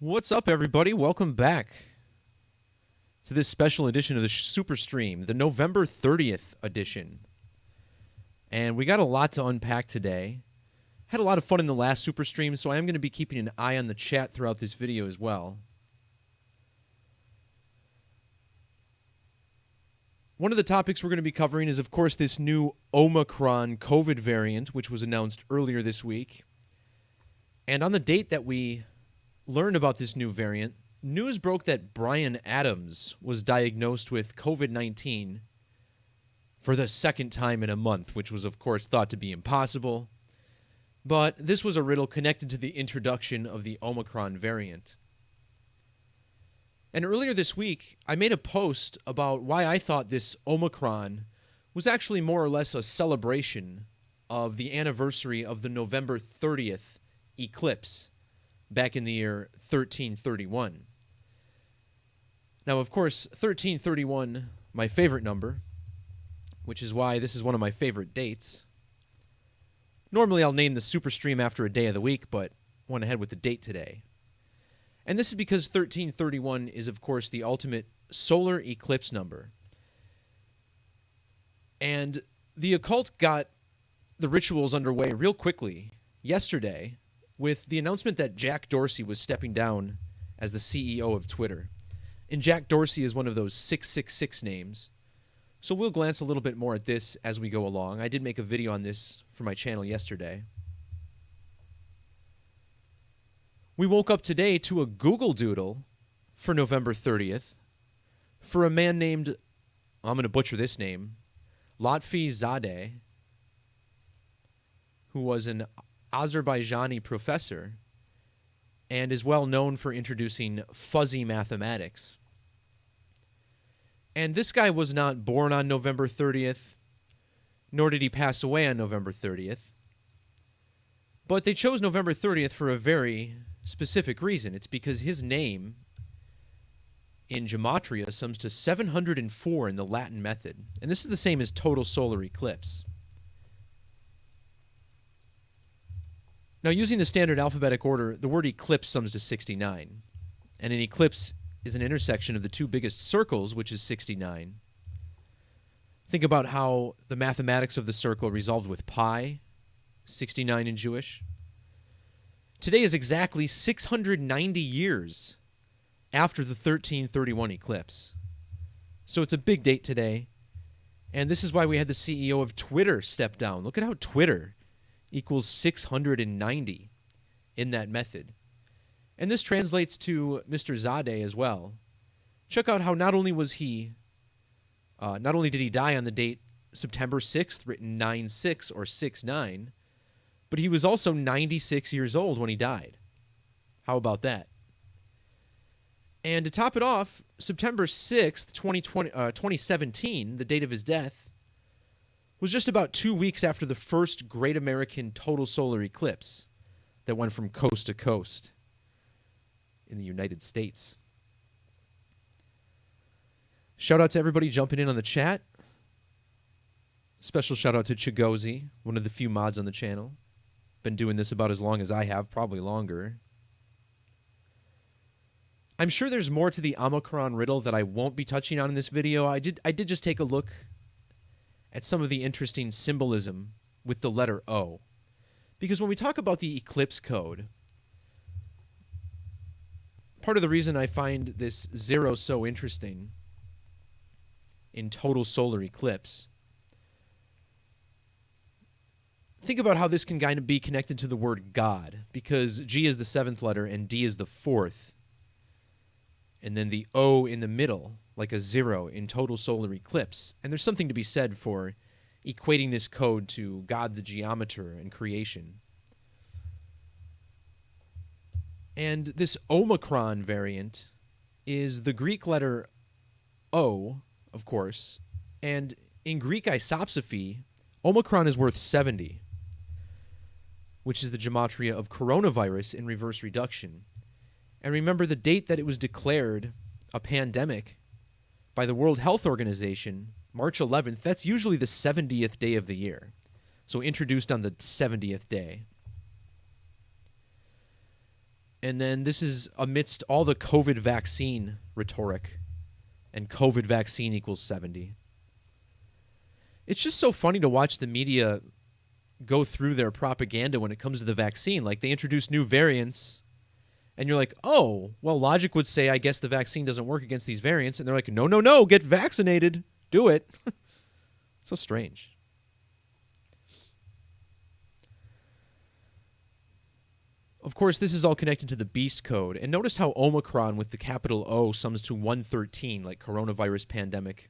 What's up, everybody? Welcome back to this special edition of the Super Stream, the November 30th edition. And we got a lot to unpack today. Had a lot of fun in the last Super Stream, so I am going to be keeping an eye on the chat throughout this video as well. One of the topics we're going to be covering is, of course, this new Omicron COVID variant, which was announced earlier this week. And on the date that we learned about this new variant, news broke that Bryan Adams was diagnosed with COVID-19 for the second time in a month, which was, of course, thought to be impossible. But this was a riddle connected to the introduction of the Omicron variant. And earlier this week, I made a post about why I thought this Omicron was actually more or less a celebration of the anniversary of the November 30th eclipse back in the year 1331. Now, of course, 1331, my favorite number, which is why this is one of my favorite dates. Normally, I'll name the Super Stream after a day of the week, but went ahead with the date today. And this is because 1331 is, of course, the ultimate solar eclipse number. And the occult got the rituals underway real quickly yesterday with the announcement that Jack Dorsey was stepping down as the CEO of Twitter. And Jack Dorsey is one of those 666 names. So we'll glance a little bit more at this as we go along. I did make a video on this for my channel yesterday. We woke up today to a Google Doodle for November 30th for a man named, I'm going to butcher this name, Lotfi Zadeh, who was an Azerbaijani professor and is well known for introducing fuzzy mathematics. And this guy was not born on November 30th, nor did he pass away on November 30th. But they chose November 30th for a very specific reason. It's because his name in Gematria sums to 704 in the Latin method. And this is the same as total solar eclipse. Now, using the standard alphabetic order, the word eclipse sums to 69. And an eclipse is an intersection of the two biggest circles, which is 69. Think about how the mathematics of the circle resolved with pi, 69 in Jewish. Today is exactly 690 years after the 1331 eclipse. So it's a big date today. And this is why we had the CEO of Twitter step down. Look at how Twitter equals 690 in that method. And this translates to Mr. Zadeh as well. Check out how not only did he die on the date September 6th, written 9-6 or 6-9, but he was also 96 years old when he died. How about that? And to top it off, September 6th, 2017, the date of his death, was just about 2 weeks after the first Great American Total Solar Eclipse that went from coast to coast in the United States. Shout out to everybody jumping in on the chat. Special shout out to Chigozi, one of the few mods on the channel. Been doing this about as long as I have, probably longer. I'm sure there's more to the Omicron riddle that I won't be touching on in this video. I did just take a look at some of the interesting symbolism with the letter O. Because when we talk about the eclipse code, part of the reason I find this 0 so interesting in total solar eclipse, think about how this can kind of be connected to the word God, because G is the 7th letter and D is the 4th. And then the O in the middle, like a 0 in total solar eclipse. And there's something to be said for equating this code to God the geometer and creation. And this Omicron variant is the Greek letter O, of course. And in Greek isopsophy, Omicron is worth 70, which is the gematria of coronavirus in reverse reduction. And remember the date that it was declared a pandemic by the World Health Organization, March 11th, that's usually the 70th day of the year. So introduced on the 70th day. And then this is amidst all the COVID vaccine rhetoric, and COVID vaccine equals 70. It's just so funny to watch the media go through their propaganda when it comes to the vaccine. Like, they introduce new variants, and you're like, oh, well, logic would say, I guess the vaccine doesn't work against these variants. And they're like, no, no, no, get vaccinated. Do it. So strange. Of course, this is all connected to the beast code. And notice how Omicron with the capital O sums to 113, like coronavirus pandemic.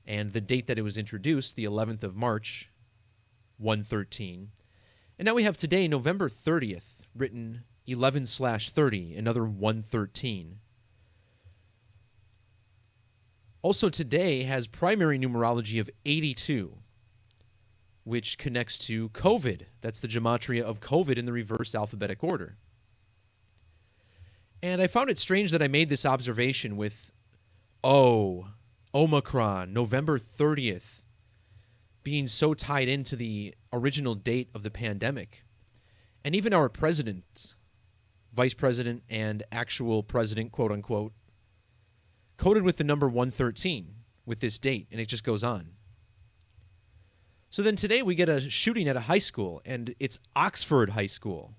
And the date that it was introduced, the 11th of March, 113. And now we have today, November 30th, written 11/30, another 113. Also today has primary numerology of 82, which connects to COVID. That's the gematria of COVID in the reverse alphabetic order. And I found it strange that I made this observation with Omicron, November 30th, being so tied into the original date of the pandemic. And even our president, vice president, and actual president, quote unquote, coded with the number 113 with this date, and it just goes on. So then today we get a shooting at a high school, and it's Oxford High School.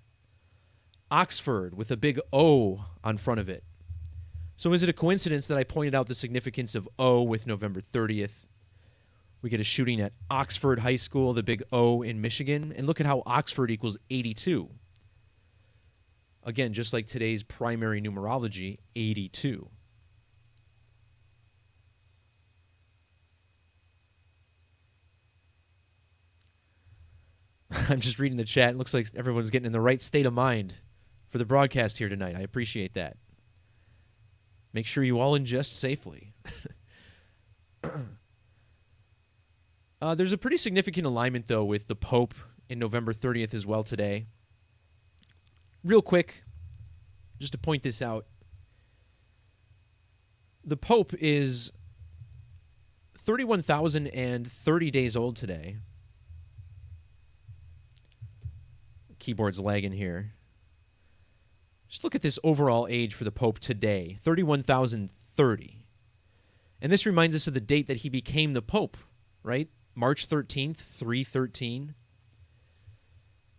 Oxford with a big O on front of it. So is it a coincidence that I pointed out the significance of O with November 30th? We get a shooting at Oxford High School, the big O in Michigan, and look at how Oxford equals 82. Again, just like today's primary numerology, 82. I'm just reading the chat. It looks like everyone's getting in the right state of mind for the broadcast here tonight. I appreciate that. Make sure you all ingest safely. There's a pretty significant alignment, though, with the Pope in November 30th as well today. Real quick, just to point this out, the Pope is 31,030 days old today. Keyboard's lagging here. Just look at this overall age for the Pope today, 31,030. And this reminds us of the date that he became the Pope, right? March 13th, 313.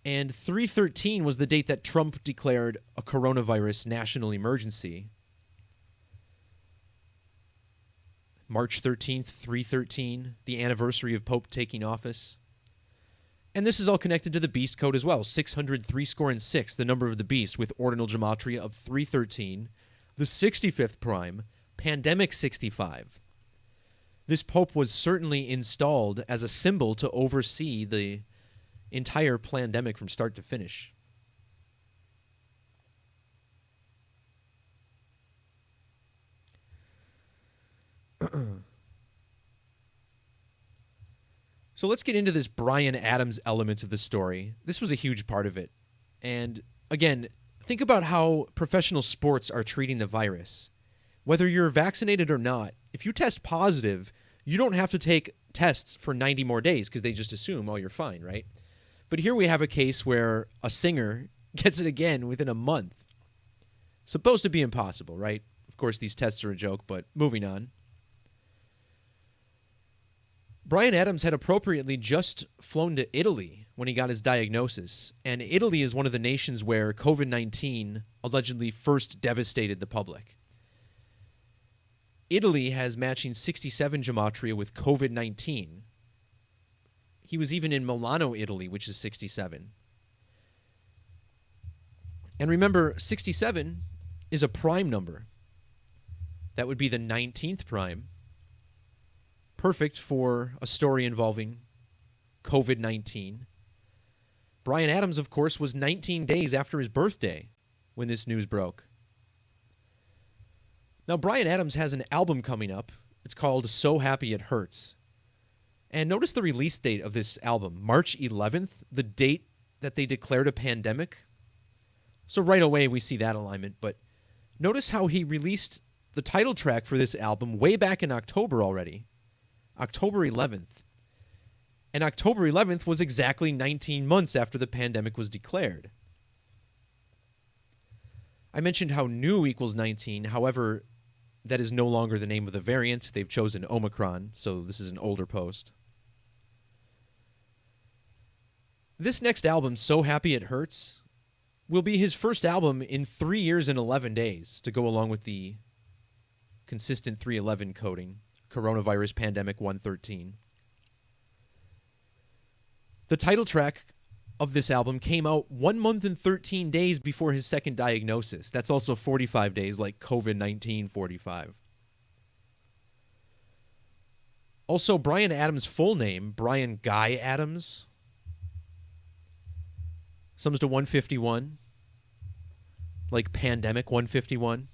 And 313 was the date that Trump declared a coronavirus national emergency. March 13th, 313, the anniversary of Pope taking office. And this is all connected to the beast code as well. 603 score and 6, the number of the beast, with ordinal gematria of 313, the 65th prime, pandemic 65. This Pope was certainly installed as a symbol to oversee the entire pandemic from start to finish. So let's get into this Bryan Adams element of the story. This was a huge part of it. And again, think about how professional sports are treating the virus. Whether you're vaccinated or not, if you test positive, you don't have to take tests for 90 more days because they just assume, oh, you're fine, right? But here we have a case where a singer gets it again within a month. Supposed to be impossible, right? Of course, these tests are a joke, but moving on. Bryan Adams had appropriately just flown to Italy when he got his diagnosis, and Italy is one of the nations where COVID-19 allegedly first devastated the public. Italy has matching 67 gematria with COVID-19. He was even in Milano, Italy, which is 67. And remember, 67 is a prime number. That would be the 19th prime. Perfect for a story involving COVID-19. Bryan Adams, of course, was 19 days after his birthday when this news broke. Now, Bryan Adams has an album coming up. It's called So Happy It Hurts. And notice the release date of this album, March 11th, the date that they declared a pandemic. So right away we see that alignment, but notice how he released the title track for this album way back in October already. October 11th. And October 11th was exactly 19 months after the pandemic was declared. I mentioned how new equals 19. However, that is no longer the name of the variant. They've chosen Omicron, so this is an older post. This next album, So Happy It Hurts, will be his first album in 3 years and 11 days to go along with the consistent 311 coding, Coronavirus Pandemic 113. The title track of this album came out 1 month and 13 days before his second diagnosis. That's also 45 days, like COVID-19 45. Also, Bryan Adams' full name, Bryan Guy Adams, sums to 151, like Pandemic 151.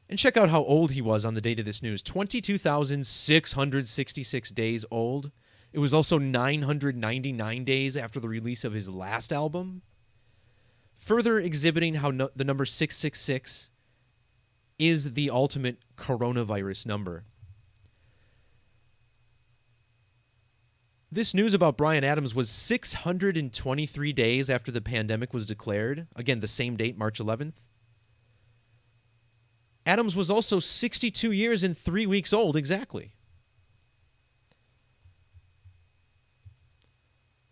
And check out how old he was on the date of this news. 22,666 days old. It was also 999 days after the release of his last album, further exhibiting how the number 666 is the ultimate coronavirus number. This news about Bryan Adams was 623 days after the pandemic was declared. Again, the same date, March 11th. Adams was also 62 years and 3 weeks old, exactly.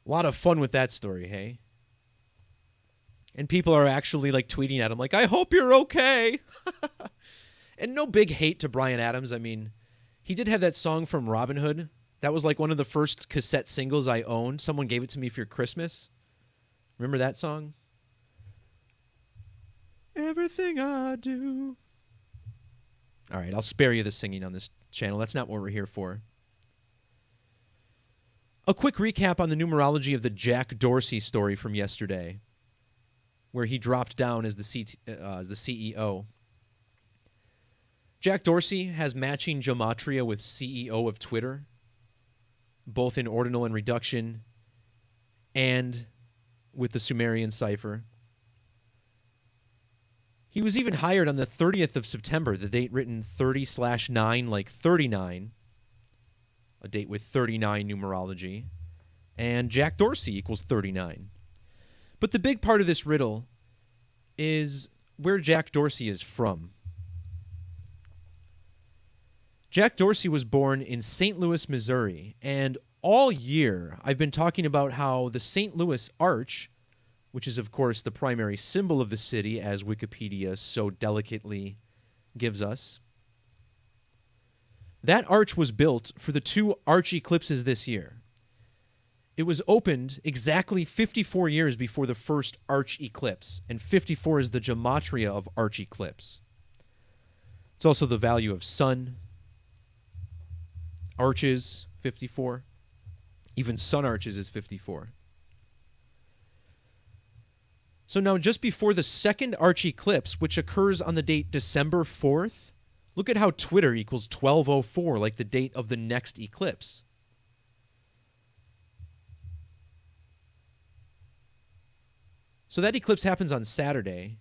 A lot of fun with that story, hey? And people are actually like tweeting at him like, I hope you're okay. And no big hate to Bryan Adams. I mean, he did have that song from Robin Hood. That was like one of the first cassette singles I owned. Someone gave it to me for Christmas. Remember that song? Everything I do. All right, I'll spare you the singing on this channel. That's not what we're here for. A quick recap on the numerology of the Jack Dorsey story from yesterday, where he dropped down as the CEO. Jack Dorsey has matching Gematria with CEO of Twitter, both in ordinal and reduction, and with the Sumerian cipher. He was even hired on the 30th of September, the date written 30/9 like 39, a date with 39 numerology, and Jack Dorsey equals 39. But the big part of this riddle is where Jack Dorsey is from. Jack Dorsey was born in St. Louis, Missouri, and all year I've been talking about how the St. Louis Arch, which is, of course, the primary symbol of the city, as Wikipedia so delicately gives us. That arch was built for the 2 arch eclipses this year. It was opened exactly 54 years before the first arch eclipse, and 54 is the gematria of arch eclipse. It's also the value of sun, arches, 54. Even sun arches is 54. So now, just before the second arch eclipse, which occurs on the date December 4th, look at how Twitter equals 1204, like the date of the next eclipse. So that eclipse happens on Saturday.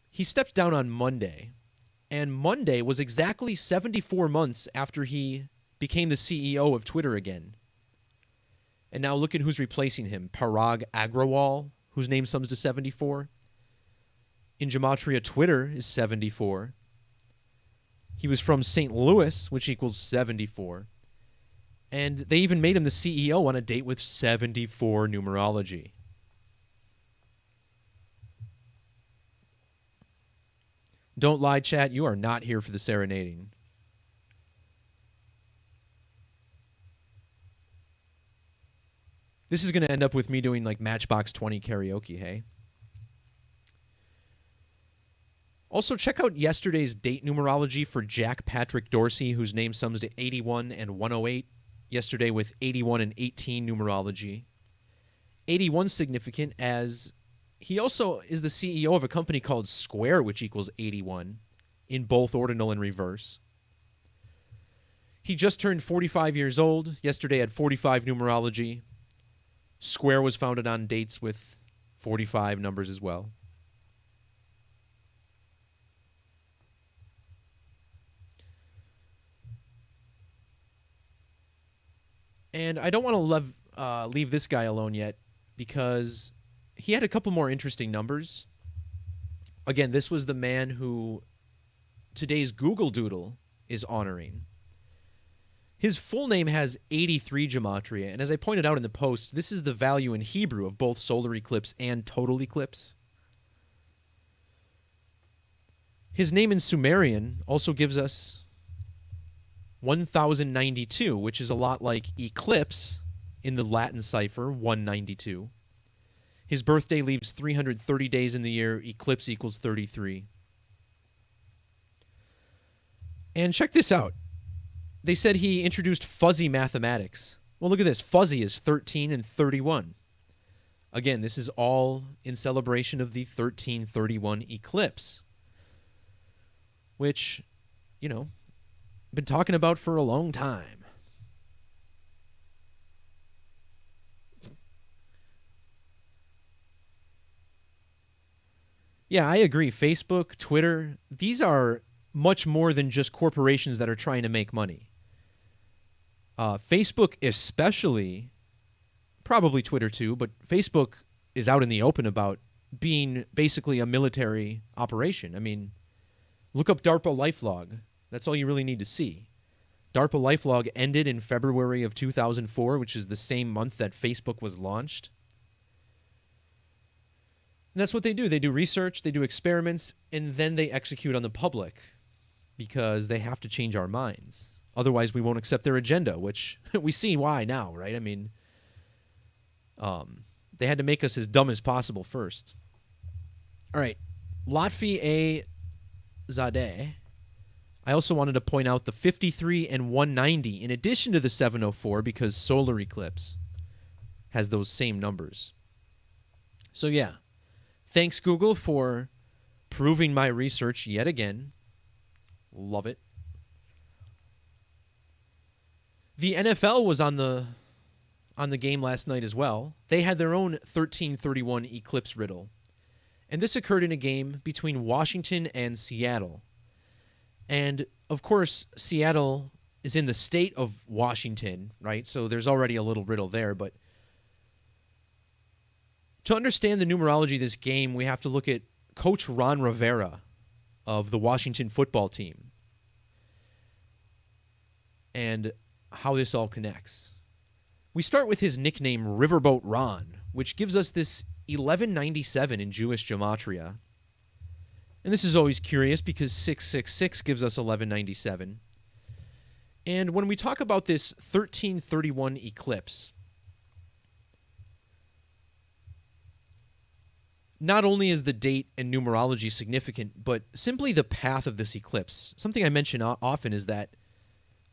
He stepped down on Monday, and Monday was exactly 74 months after he became the CEO of Twitter again. And now look at who's replacing him, Parag Agrawal, whose name sums to 74. In Gematria, Twitter is 74. He was from St. Louis, which equals 74. And they even made him the CEO on a date with 74 numerology. Don't lie, chat. You are not here for the serenading. This is going to end up with me doing like Matchbox 20 karaoke, hey? Also, check out yesterday's date numerology for Jack Patrick Dorsey, whose name sums to 81 and 108. Yesterday with 81 and 18 numerology. 81 significant as he also is the CEO of a company called Square, which equals 81, in both ordinal and reverse. He just turned 45 years old. Yesterday had 45 numerology. Square was founded on dates with 45 numbers as well. And I don't want to leave this guy alone yet. because he had a couple more interesting numbers. Again, this was the man who today's Google Doodle is honoring. His full name has 83 Gematria, and as I pointed out in the post, this is the value in Hebrew of both solar eclipse and total eclipse. His name in Sumerian also gives us 1092, which is a lot like eclipse in the Latin cipher, 192. His birthday leaves 330 days in the year. Eclipse equals 33. And check this out. They said he introduced fuzzy mathematics. Well, look at this. Fuzzy is 13 and 31. Again, this is all in celebration of the 1331 eclipse, which, you know, been talking about for a long time. Yeah, I agree. Facebook, Twitter, these are much more than just corporations that are trying to make money. Facebook especially, probably Twitter too, but Facebook is out in the open about being basically a military operation. I mean, look up DARPA LifeLog. That's all you really need to see. DARPA LifeLog ended in February of 2004, which is the same month that Facebook was launched. And that's what they do. They do research, they do experiments, and then they execute on the public because they have to change our minds. Otherwise, we won't accept their agenda, which we see why now, right? I mean, they had to make us as dumb as possible first. All right. Lotfi A. Zadeh. I also wanted to point out the 53 and 190 in addition to the 704 because solar eclipse has those same numbers. So, yeah. Thanks, Google, for proving my research yet again. Love it. The NFL was on the game last night as well. They had their own 1331 eclipse riddle. And this occurred in a game between Washington and Seattle. And, of course, Seattle is in the state of Washington, right? So there's already a little riddle there. But to understand the numerology of this game, we have to look at Coach Ron Rivera of the Washington football team and how this all connects. We start with his nickname, Riverboat Ron, which gives us this 1197 in Jewish Gematria. And this is always curious because 666 gives us 1197. And when we talk about this 1331 eclipse, not only is the date and numerology significant, but simply the path of this eclipse. Something I mention often is that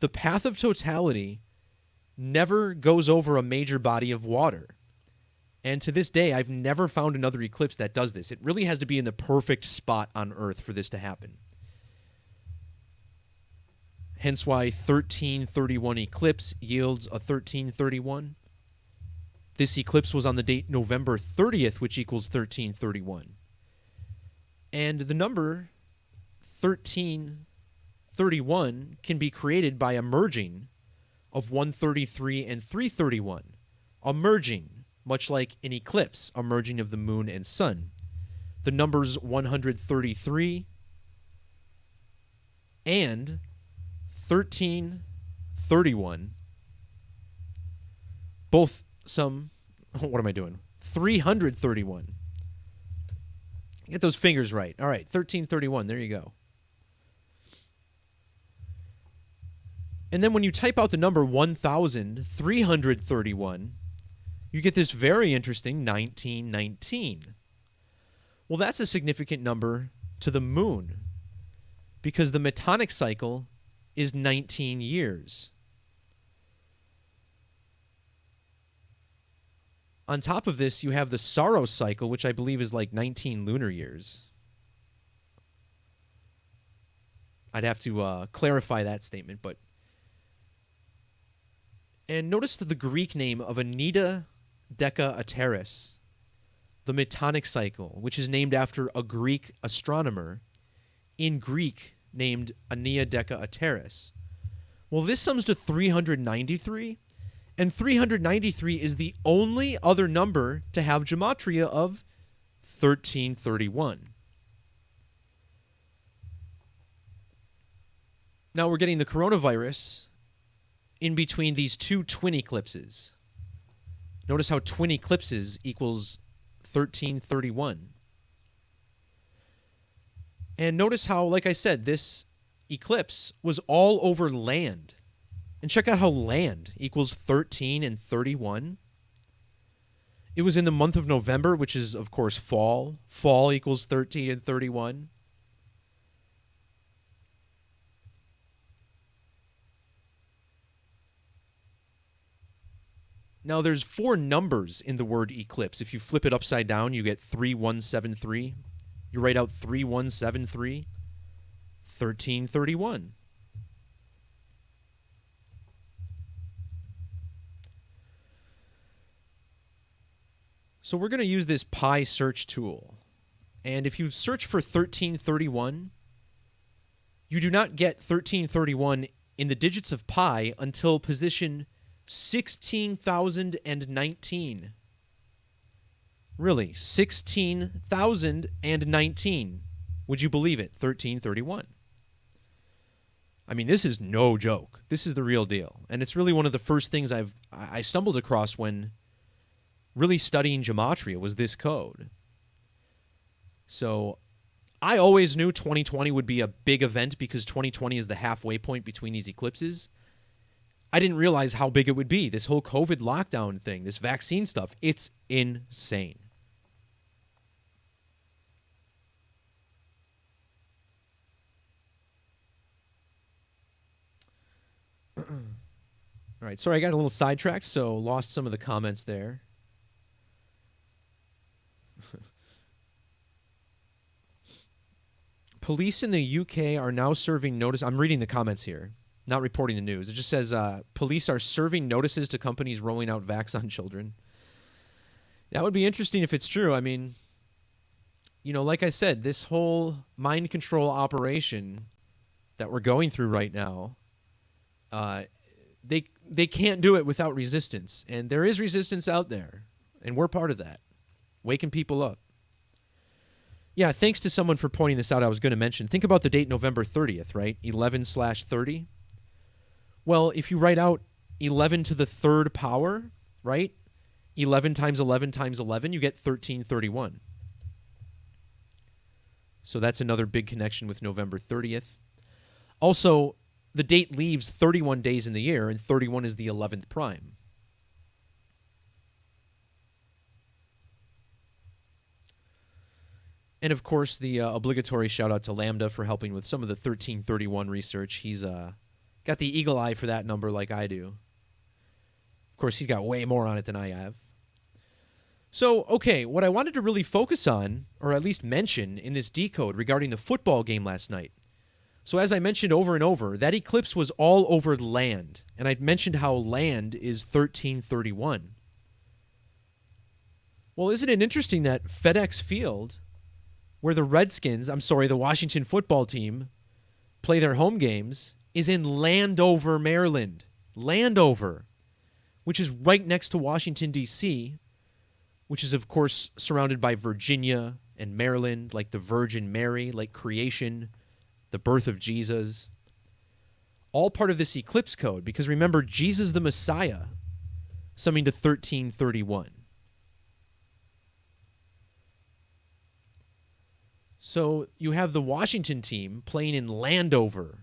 the path of totality never goes over a major body of water. And to this day, I've never found another eclipse that does this. It really has to be in the perfect spot on Earth for this to happen. Hence why 1331 eclipse yields a 1331. This eclipse was on the date November 30th, which equals 1331. And the number 1331 can be created by a merging of 133 and 331. A merging, much like an eclipse, a merging of the moon and sun. The numbers 133 and 1331, both what am I doing? 331. Get those fingers right. All right, 1331, there you go. And then when you type out the number 1,331, you get this very interesting 1919. Well, that's a significant number to the moon because the metonic cycle is 19 years. On top of this, you have the Saros cycle, which I believe is like 19 lunar years. I'd have to clarify that statement, but... And notice the Greek name of Anita Deca-Ateris, the metonic cycle, which is named after a Greek astronomer, in Greek named Anita Deca-Ateris. Well, this sums to 393, And 393 is the only other number to have gematria of 1331. Now we're getting the coronavirus in between these two twin eclipses. Notice how twin eclipses equals 1331. And notice how, like I said, this eclipse was all over land. And check out how land equals 13 and 31. It was in the month of November, which is, of course, fall. Fall equals 13 and 31. Now, there's 4 numbers in the word eclipse. If you flip it upside down, you get 3173. You write out 3173, 1331. So we're going to use this Pi search tool. And if you search for 1331, you do not get 1331 in the digits of pi until position 16,019. Really, 16,019. Would you believe it? 1331. I mean, this is no joke. This is the real deal. And it's really one of the first things I stumbled across when really studying gematria was this code. So I always knew 2020 would be a big event because 2020 is the halfway point between these eclipses. I didn't realize how big it would be. This whole COVID lockdown thing, this vaccine stuff, it's insane. All right, sorry, I got a little sidetracked, so lost some of the comments there. Police in the UK are now serving notice. I'm reading the comments here, not reporting the news. It just says police are serving notices to companies rolling out vax on children. That would be interesting if it's true. I mean, you know, like I said, this whole mind control operation that we're going through right now, they can't do it without resistance. And there is resistance out there, and we're part of that, waking people up. Yeah, thanks to someone for pointing this out. I was going to mention, think about the date November 30th, right? 11/30. Well, if you write out 11 to the third power, right? 11 times 11 times 11, you get 1331. So that's another big connection with November 30th. Also, the date leaves 31 days in the year, and 31 is the 11th prime. And, of course, the obligatory shout-out to Lambda for helping with some of the 1331 research. He's got the eagle eye for that number like I do. Of course, he's got way more on it than I have. So, okay, what I wanted to really focus on, or at least mention in this decode regarding the football game last night. So as I mentioned over and over, that eclipse was all over land. And I mentioned how land is 1331. Well, isn't it interesting that FedEx Field, where the the Washington football team, play their home games, is in Landover, Maryland. Landover, which is right next to Washington, D.C., which is, of course, surrounded by Virginia and Maryland, like the Virgin Mary, like creation, the birth of Jesus. All part of this eclipse code, because remember, Jesus the Messiah, summing to 1331. So you have the Washington team playing in Landover.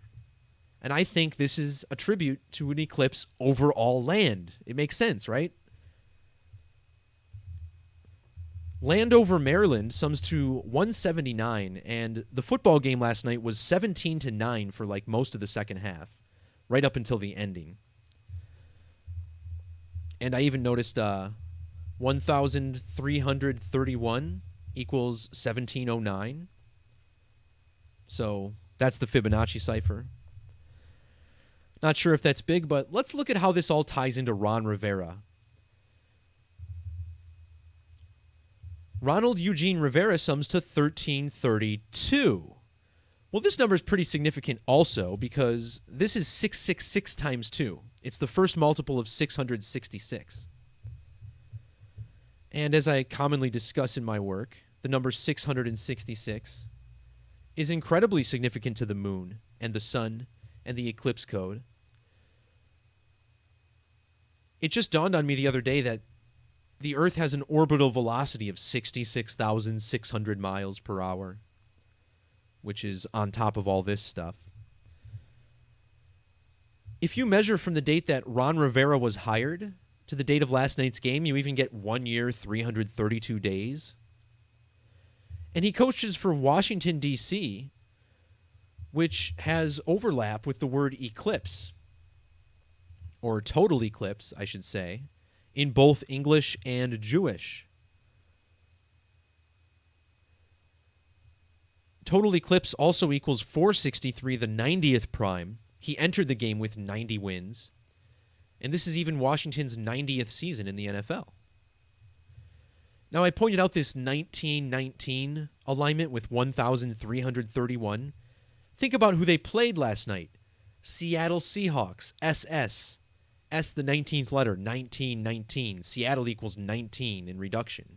And I think this is a tribute to an eclipse over all land. It makes sense, right? Landover, Maryland sums to 179, and the football game last night was 17-9 for like most of the second half, right up until the ending. And I even noticed 1,331 equals 1709. So that's the Fibonacci cipher. Not sure if that's big, but let's look at how this all ties into Ron Rivera. Ronald Eugene Rivera sums to 1332. Well, this number is pretty significant also because this is 666 times 2. It's the first multiple of 666. And as I commonly discuss in my work, the number 666 is incredibly significant to the moon and the sun and the eclipse code. It just dawned on me the other day that the Earth has an orbital velocity of 66,600 miles per hour, which is on top of all this stuff. If you measure from the date that Ron Rivera was hired to the date of last night's game, you even get 1 year, 332 days. And he coaches for Washington, D.C., which has overlap with the word eclipse, or total eclipse, I should say, in both English and Jewish. Total eclipse also equals 463, the 90th prime. He entered the game with 90 wins. And this is even Washington's 90th season in the NFL. Now, I pointed out this 1919 alignment with 1,331. Think about who they played last night. Seattle Seahawks, SS. S, the 19th letter, 1919. Seattle equals 19 in reduction.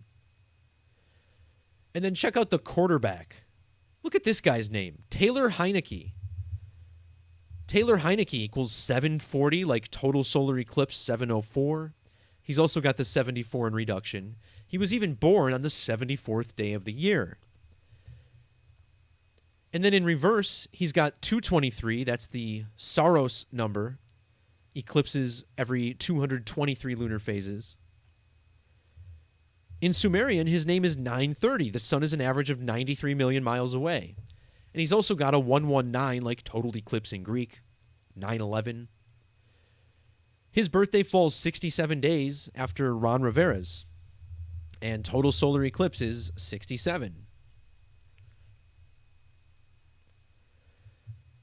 And then check out the quarterback. Look at this guy's name, Taylor Heineke. Taylor Heineke equals 740, like total solar eclipse 704. He's also got the 74 in reduction. He was even born on the 74th day of the year. And then in reverse, he's got 223. That's the Saros number. Eclipses every 223 lunar phases. In Sumerian, his name is 930. The sun is an average of 93 million miles away. And he's also got a 119, like total eclipse in Greek, 911. His birthday falls 67 days after Ron Rivera's. And total solar eclipse is 67.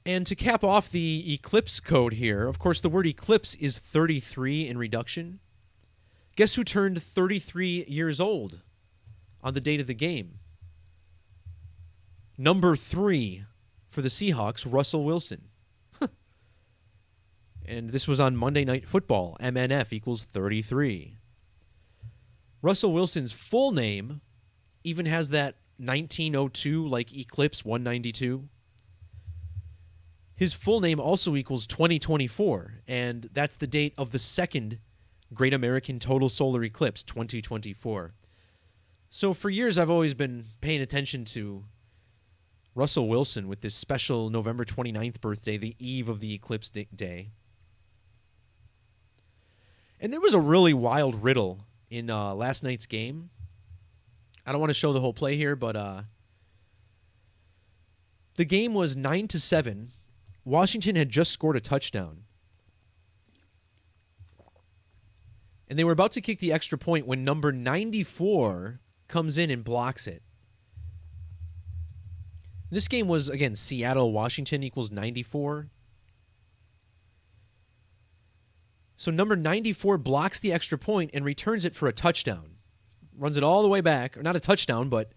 And to cap off the eclipse code here, of course, the word eclipse is 33 in reduction. Guess who turned 33 years old on the date of the game? Number 3 for the Seahawks, Russell Wilson. And this was on Monday Night Football. MNF equals 33. Russell Wilson's full name even has that 1902, like Eclipse 192. His full name also equals 2024, and that's the date of the second Great American Total Solar Eclipse, 2024. So for years, I've always been paying attention to Russell Wilson with this special November 29th birthday, the eve of the eclipse day. And there was a really wild riddle in last night's game. I don't want to show the whole play here, but the game was 9-7. Washington had just scored a touchdown. And they were about to kick the extra point when number 94 comes in and blocks it. This game was, again, Seattle, Washington equals 94. So number 94 blocks the extra point and returns it for a touchdown. Runs it all the way back, or not a touchdown, but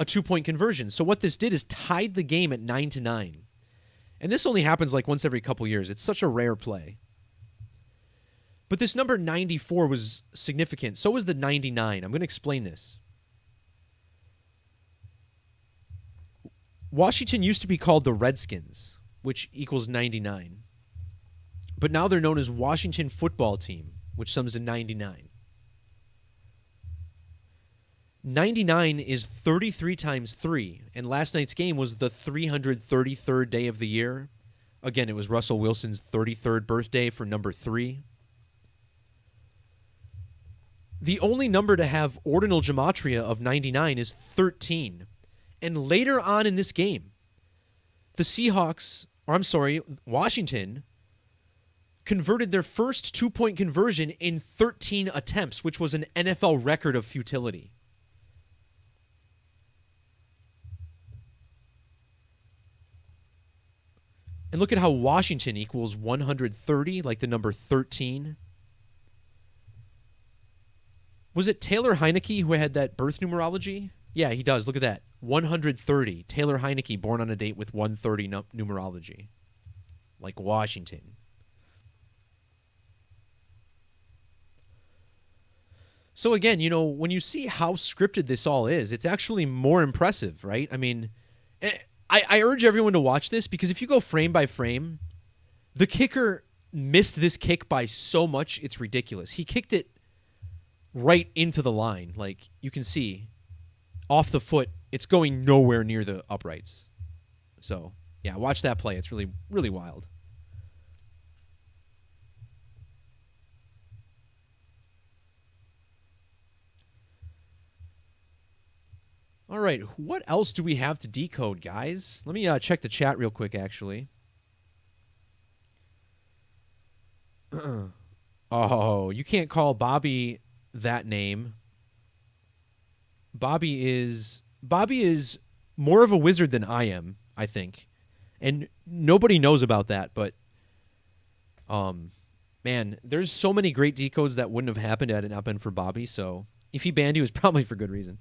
a 2-point conversion. So what this did is tied the game at 9-9. And this only happens like once every couple years. It's such a rare play. But this number 94 was significant. So was the 99. I'm going to explain this. Washington used to be called the Redskins, which equals 99. But now they're known as Washington Football Team, which sums to 99. 99 is 33 times 3, and last night's game was the 333rd day of the year. Again, it was Russell Wilson's 33rd birthday for number 3. The only number to have ordinal gematria of 99 is 13. And later on in this game, Washington converted their first 2-point conversion in 13 attempts, which was an NFL record of futility. And look at how Washington equals 130, like the number 13. Was it Taylor Heineke who had that birth numerology? Yeah, he does. Look at that. 130. Taylor Heineke, born on a date with 130 numerology. Like Washington. So again, when you see how scripted this all is, it's actually more impressive, right? I mean, I urge everyone to watch this because if you go frame by frame, the kicker missed this kick by so much, it's ridiculous. He kicked it right into the line. Like, you can see, off the foot, it's going nowhere near the uprights. So, yeah, watch that play. It's really, really wild. All right, what else do we have to decode, guys? Let me check the chat real quick, actually. Oh, you can't call Bobby that name. Bobby is more of a wizard than I am, I think. And nobody knows about that, but man, there's so many great decodes that wouldn't have happened had it not been for Bobby, so if he banned you, it's probably for good reason.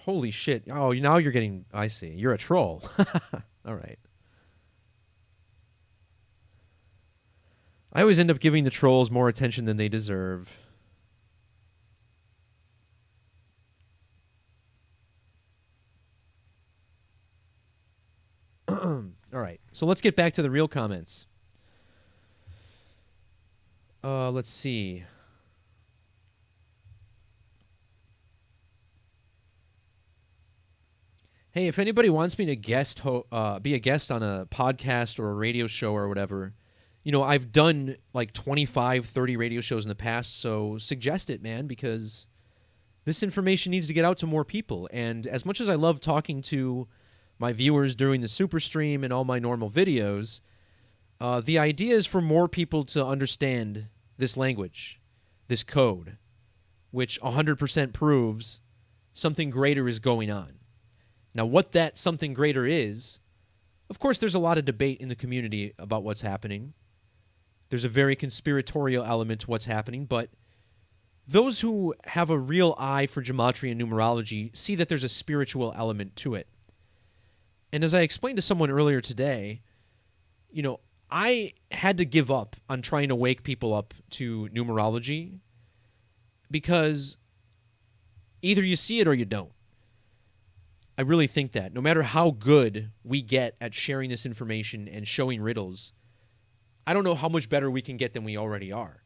Holy shit. Oh, now you're getting... I see. You're a troll. All right. I always end up giving the trolls more attention than they deserve. All right. So let's get back to the real comments. Let's see. Hey, if anybody wants me to be a guest on a podcast or a radio show or whatever, I've done like 25, 30 radio shows in the past, so suggest it, man, because this information needs to get out to more people. And as much as I love talking to my viewers during the super stream and all my normal videos, the idea is for more people to understand this language, this code, which 100% proves something greater is going on. Now, what that something greater is, of course, there's a lot of debate in the community about what's happening. There's a very conspiratorial element to what's happening, but those who have a real eye for gematria and numerology see that there's a spiritual element to it. And as I explained to someone earlier today, I had to give up on trying to wake people up to numerology because either you see it or you don't. I really think that no matter how good we get at sharing this information and showing riddles, I don't know how much better we can get than we already are.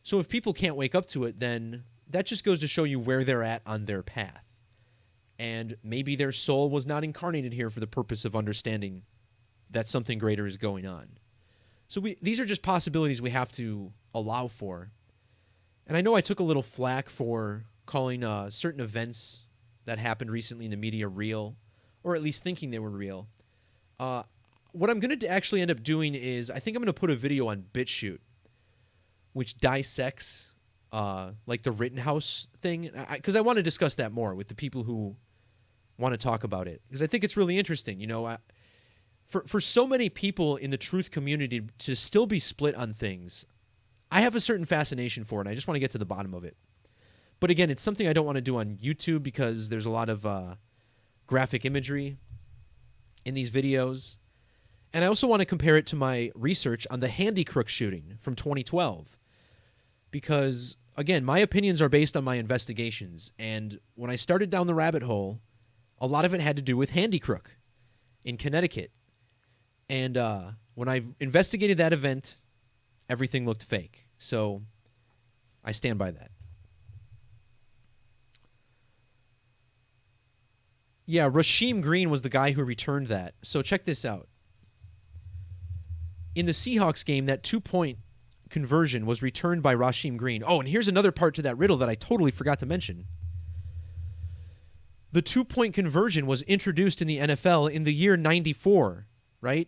So if people can't wake up to it, then that just goes to show you where they're at on their path. And maybe their soul was not incarnated here for the purpose of understanding that something greater is going on. So these are just possibilities we have to allow for. And I know I took a little flack for calling certain events that happened recently in the media real, or at least thinking they were real. What I'm going to actually end up doing is I think I'm going to put a video on BitChute, which dissects like the Rittenhouse thing, because I want to discuss that more with the people who want to talk about it, because I think it's really interesting. For so many people in the truth community to still be split on things, I have a certain fascination for it, and I just want to get to the bottom of it. But again, it's something I don't want to do on YouTube because there's a lot of graphic imagery in these videos. And I also want to compare it to my research on the Handy Crook shooting from 2012. Because, again, my opinions are based on my investigations. And when I started down the rabbit hole, a lot of it had to do with Handy Crook in Connecticut. And when I investigated that event, everything looked fake. So I stand by that. Yeah, Rasheem Green was the guy who returned that. So check this out. In the Seahawks game, that 2-point conversion was returned by Rasheem Green. Oh, and here's another part to that riddle that I totally forgot to mention. The 2-point conversion was introduced in the NFL in the year 94, right?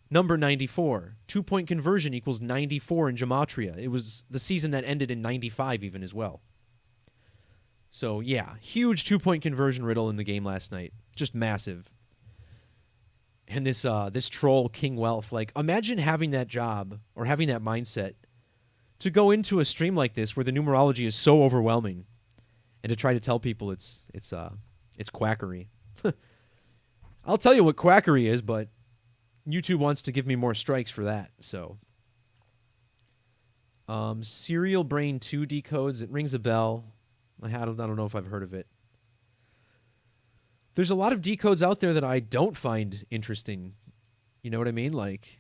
Number 94. 2-point conversion equals 94 in Gematria. It was the season that ended in 95 even as well. So, yeah, huge 2-point conversion riddle in the game last night. Just massive. And this troll, King Wealth, like, imagine having that job or having that mindset to go into a stream like this where the numerology is so overwhelming and to try to tell people it's quackery. I'll tell you what quackery is, but YouTube wants to give me more strikes for that, so. Serial Brain 2 decodes. It rings a bell. I don't know if I've heard of it. There's a lot of decodes out there that I don't find interesting. You know what I mean? Like,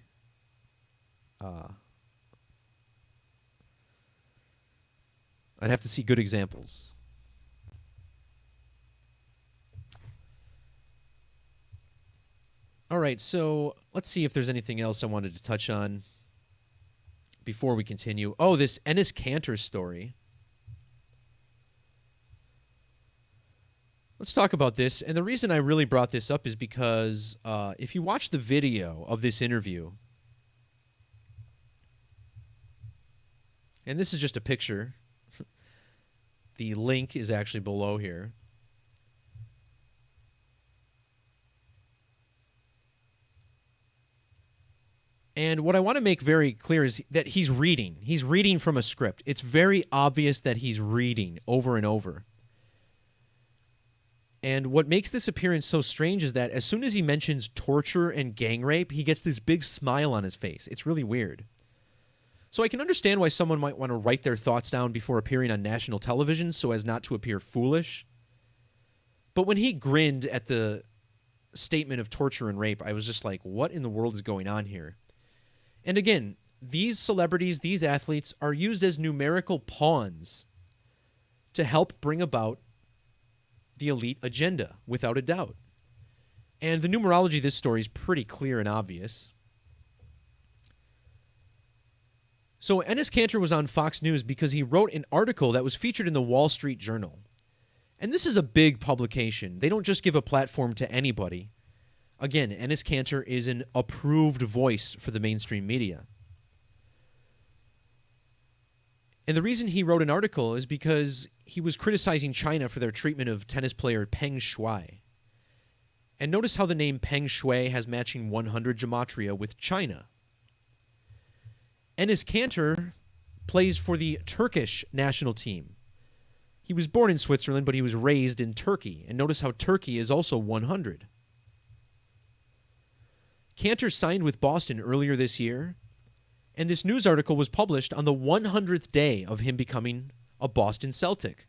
I'd have to see good examples. All right, so let's see if there's anything else I wanted to touch on before we continue. Oh, this Ennis Cantor story. Let's talk about this. And the reason I really brought this up is because if you watch the video of this interview, and this is just a picture. The link is actually below here. And what I want to make very clear is that he's reading. He's reading from a script. It's very obvious that he's reading over and over. And what makes this appearance so strange is that as soon as he mentions torture and gang rape, he gets this big smile on his face. It's really weird. So I can understand why someone might want to write their thoughts down before appearing on national television so as not to appear foolish. But when he grinned at the statement of torture and rape, I was just like, what in the world is going on here? And again, these celebrities, these athletes are used as numerical pawns to help bring about the elite agenda, without a doubt. And the numerology of this story is pretty clear and obvious. So Ennis Cantor was on Fox News because he wrote an article that was featured in the Wall Street Journal. And this is a big publication. They don't just give a platform to anybody. Again, Ennis Cantor is an approved voice for the mainstream media. And the reason he wrote an article is because he was criticizing China for their treatment of tennis player Peng Shuai. And notice how the name Peng Shuai has matching 100 Gematria with China. Ennis Cantor plays for the Turkish national team. He was born in Switzerland, but he was raised in Turkey. And notice how Turkey is also 100. Cantor signed with Boston earlier this year, and this news article was published on the 100th day of him becoming a Boston Celtic.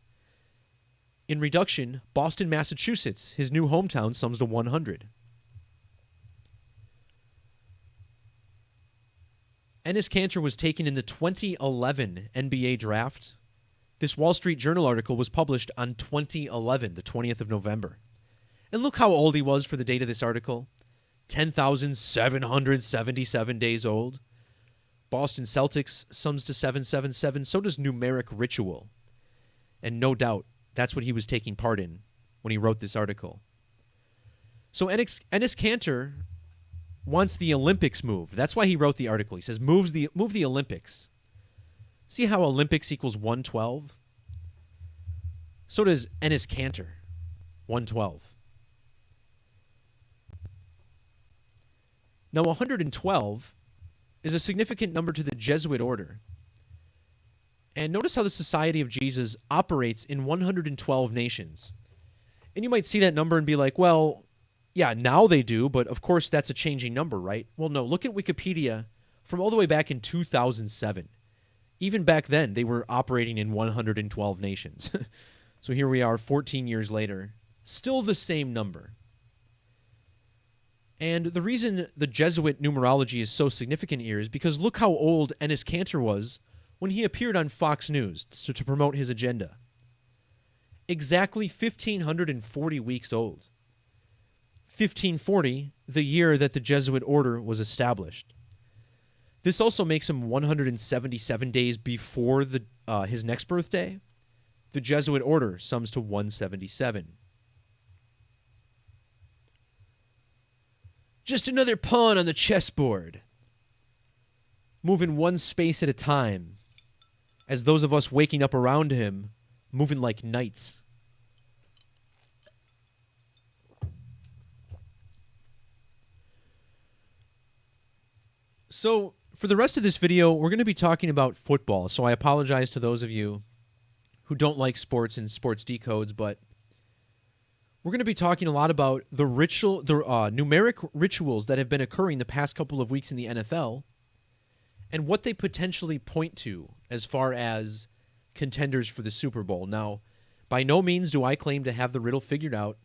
In reduction, Boston, Massachusetts, his new hometown, sums to 100. Ennis Cantor was taken in the 2011 NBA draft. This Wall Street Journal article was published on 2011, the 20th of November. And look how old he was for the date of this article. 10,777 days old. Boston Celtics sums to 777. So does numeric ritual. And no doubt, that's what he was taking part in when he wrote this article. So Ennis Cantor wants the Olympics moved. That's why he wrote the article. He says, move the Olympics. See how Olympics equals 112? So does Ennis Cantor, 112. Now, 112 is a significant number to the Jesuit order. And notice how the Society of Jesus operates in 112 nations. And you might see that number and be like, well, yeah, now they do, but of course that's a changing number, right? Well, no, look at Wikipedia from all the way back in 2007. Even back then, they were operating in 112 nations. So here we are 14 years later, still the same number. And the reason the Jesuit numerology is so significant here is because look how old Ennis Cantor was when he appeared on Fox News to promote his agenda. Exactly 1,540 weeks old. 1540, the year that the Jesuit order was established. This also makes him 177 days before his next birthday. The Jesuit order sums to 177. Just another pawn on the chessboard. Moving one space at a time, as those of us waking up around him, moving like knights. So, for the rest of this video, we're going to be talking about football. So I apologize to those of you who don't like sports and sports decodes, but We're going to be talking a lot about the numeric rituals that have been occurring the past couple of weeks in the NFL and what they potentially point to as far as contenders for the Super Bowl. Now, by no means do I claim to have the riddle figured out.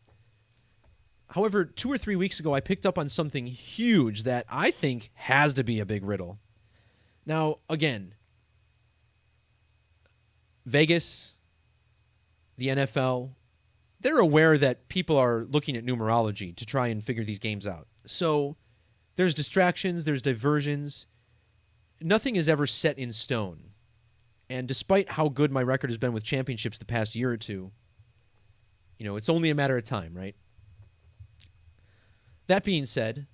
However, 2 or 3 weeks ago, I picked up on something huge that I think has to be a big riddle. Now, again, Vegas, the NFL, they're aware that people are looking at numerology to try and figure these games out. So there's distractions, there's diversions. Nothing is ever set in stone. And despite how good my record has been with championships the past year or two, it's only a matter of time, right? That being said,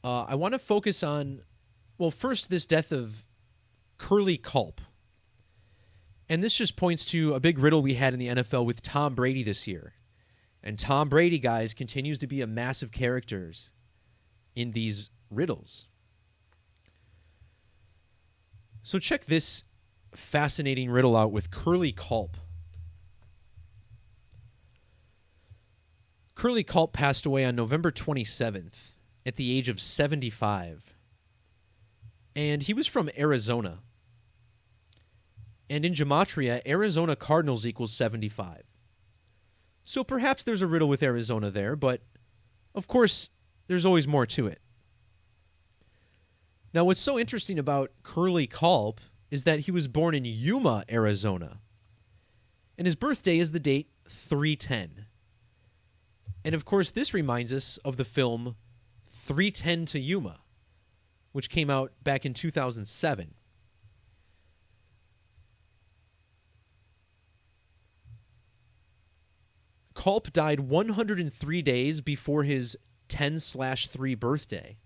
I want to focus on, first, this death of Curly Culp. And this just points to a big riddle we had in the NFL with Tom Brady this year. And Tom Brady, guys, continues to be a massive character in these riddles. So check this fascinating riddle out with Curly Culp. Curly Culp passed away on November 27th at the age of 75. And he was from Arizona. And in Gematria, Arizona Cardinals equals 75. So perhaps there's a riddle with Arizona there, but of course, there's always more to it. Now, what's so interesting about Curly Culp is that he was born in Yuma, Arizona. And his birthday is the date 310. And of course, this reminds us of the film 310 to Yuma, which came out back in 2007. Culp died 103 days before his 10/3 birthday.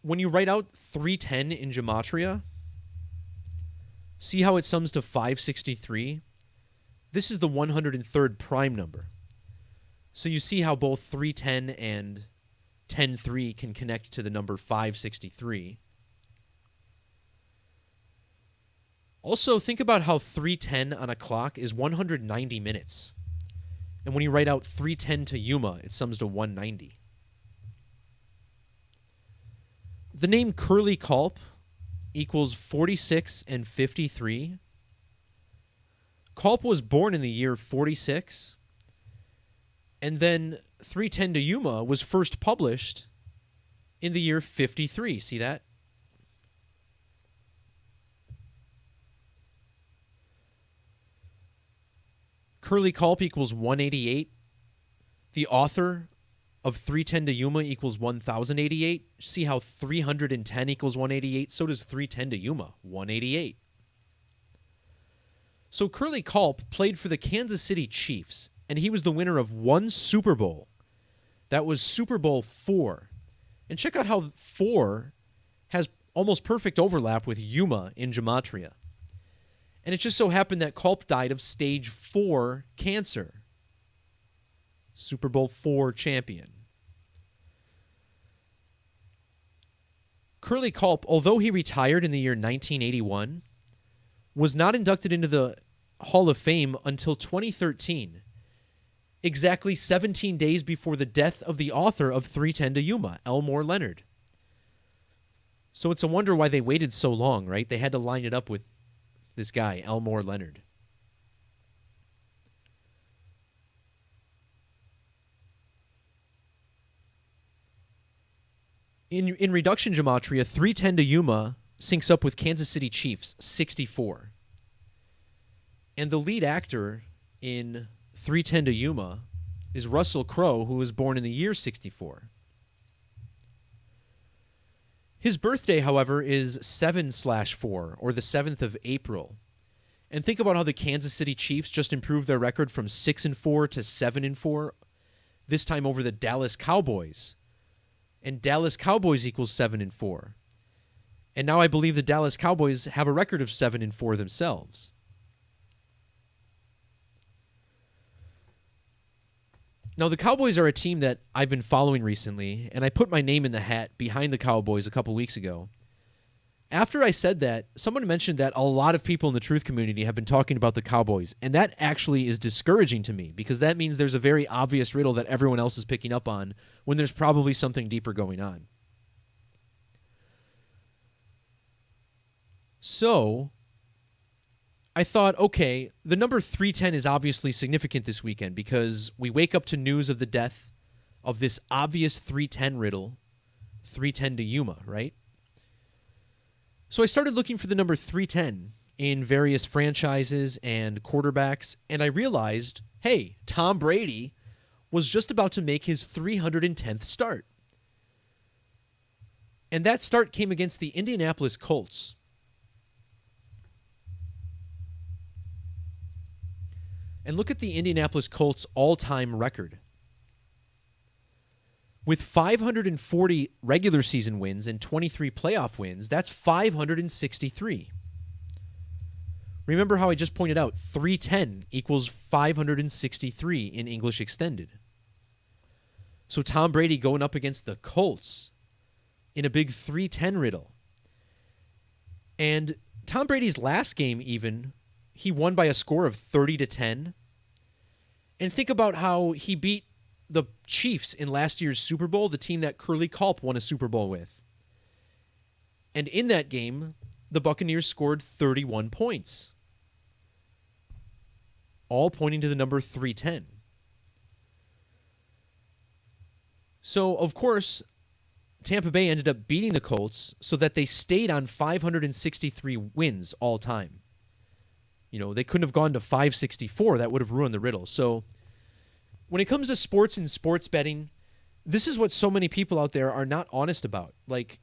When you write out 310 in Gematria, see how it sums to 563? This is the 103rd prime number. So you see how both 310 and 103 can connect to the number 563. Also, think about how 310 on a clock is 190 minutes. And when you write out 310 to Yuma, it sums to 190. The name Curly Culp equals 46 and 53. Culp was born in the year 46. And then 310 to Yuma was first published in the year 53. See that? Curly Culp equals 188. The author of 310 to Yuma equals 1088. See how 310 equals 188? So does 310 to Yuma, 188. So Curly Culp played for the Kansas City Chiefs, and he was the winner of one Super Bowl. That was Super Bowl 4. And check out how 4 has almost perfect overlap with Yuma in Gematria. And it just so happened that Culp died of stage 4 cancer. Super Bowl 4 champion. Curly Culp, although he retired in the year 1981, was not inducted into the Hall of Fame until 2013, exactly 17 days before the death of the author of 310 to Yuma, Elmore Leonard. So it's a wonder why they waited so long, right? They had to line it up with this guy, Elmore Leonard. In reduction gematria, 310 to Yuma syncs up with Kansas City Chiefs, 64. And the lead actor in 310 to Yuma is Russell Crowe, who was born in the year 64. His birthday, however, is 7/4, or the 7th of April. And think about how the Kansas City Chiefs just improved their record from 6-4 to 7-4, this time over the Dallas Cowboys. And Dallas Cowboys equals 7-4. And now I believe the Dallas Cowboys have a record of 7-4 themselves. Now, the Cowboys are a team that I've been following recently, and I put my name in the hat behind the Cowboys a couple weeks ago. after I said that, someone mentioned that a lot of people in the truth community have been talking about the Cowboys, and that actually is discouraging to me because that means there's a very obvious riddle that everyone else is picking up on when there's probably something deeper going on. So I thought, okay, the number 310 is obviously significant this weekend because we wake up to news of the death of this obvious 310 riddle, 310 to Yuma, right? So I started looking for the number 310 in various franchises and quarterbacks, and I realized, hey, Tom Brady was just about to make his 310th start. And that start came against the Indianapolis Colts. And look at the Indianapolis Colts all-time record. With 540 regular season wins and 23 playoff wins, that's 563. Remember how I just pointed out 310 equals 563 in English Extended. So Tom Brady going up against the Colts in a big 310 riddle. And Tom Brady's last game even, he won by a score of 30-10. And think about how he beat the Chiefs in last year's Super Bowl, the team that Curly Culp won a Super Bowl with. And in that game, the Buccaneers scored 31 points. All pointing to the number 310. So, of course, Tampa Bay ended up beating the Colts so that they stayed on 563 wins all time. You know, they couldn't have gone to 564. That would have ruined the riddle. So when it comes to sports and sports betting, this is what so many people out there are not honest about. Like,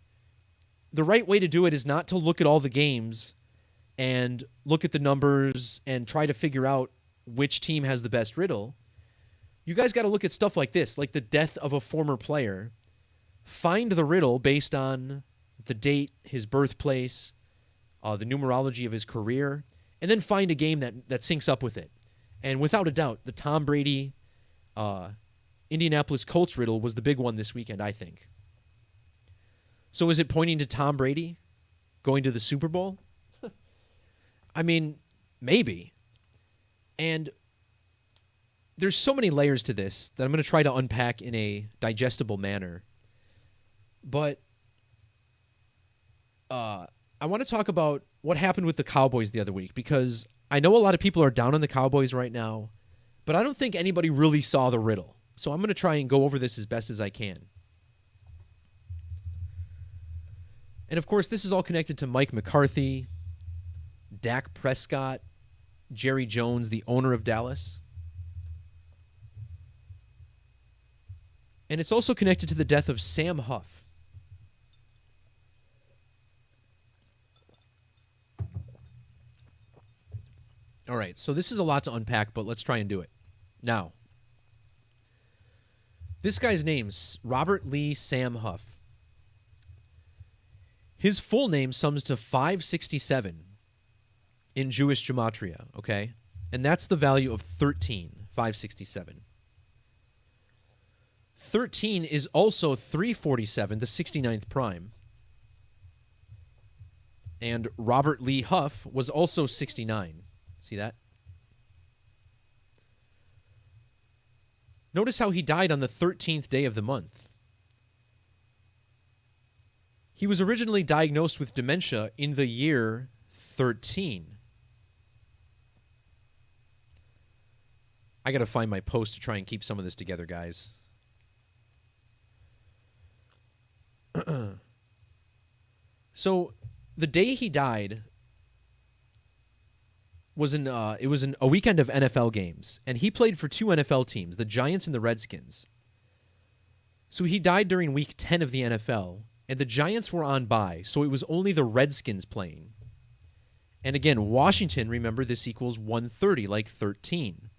the right way to do it is not to look at all the games and look at the numbers and try to figure out which team has the best riddle. You guys got to look at stuff like this, like the death of a former player. Find the riddle based on the date, his birthplace, the numerology of his career, and then find a game that syncs up with it. And without a doubt, the Tom Brady Indianapolis Colts riddle was the big one this weekend, I think. So is it pointing to Tom Brady going to the Super Bowl? I mean, maybe. And there's so many layers to this that I'm going to try to unpack in a digestible manner. But I want to talk about what happened with the Cowboys the other week, because I know a lot of people are down on the Cowboys right now, but I don't think anybody really saw the riddle. So I'm going to try and go over this as best as I can. And of course, this is all connected to Mike McCarthy, Dak Prescott, Jerry Jones, the owner of Dallas. And it's also connected to the death of Sam Huff. All right, so this is a lot to unpack, but let's try and do it. Now, this guy's name's Robert Lee Sam Huff. His full name sums to 567 in Jewish Gematria, okay? And that's the value of 13, 567. 13 is also 347, the 69th prime. And Robert Lee Huff was also 69. See that? Notice how he died on the 13th day of the month. He was originally diagnosed with dementia in the year 13. I got to find my post to try and keep some of this together, guys. So, the day he died was it was a weekend of NFL games, and he played for two NFL teams, the Giants and the Redskins. So he died during week 10 of the NFL, and the Giants were on bye, so it was only the Redskins playing. And again, Washington, remember, this equals 130, like 13.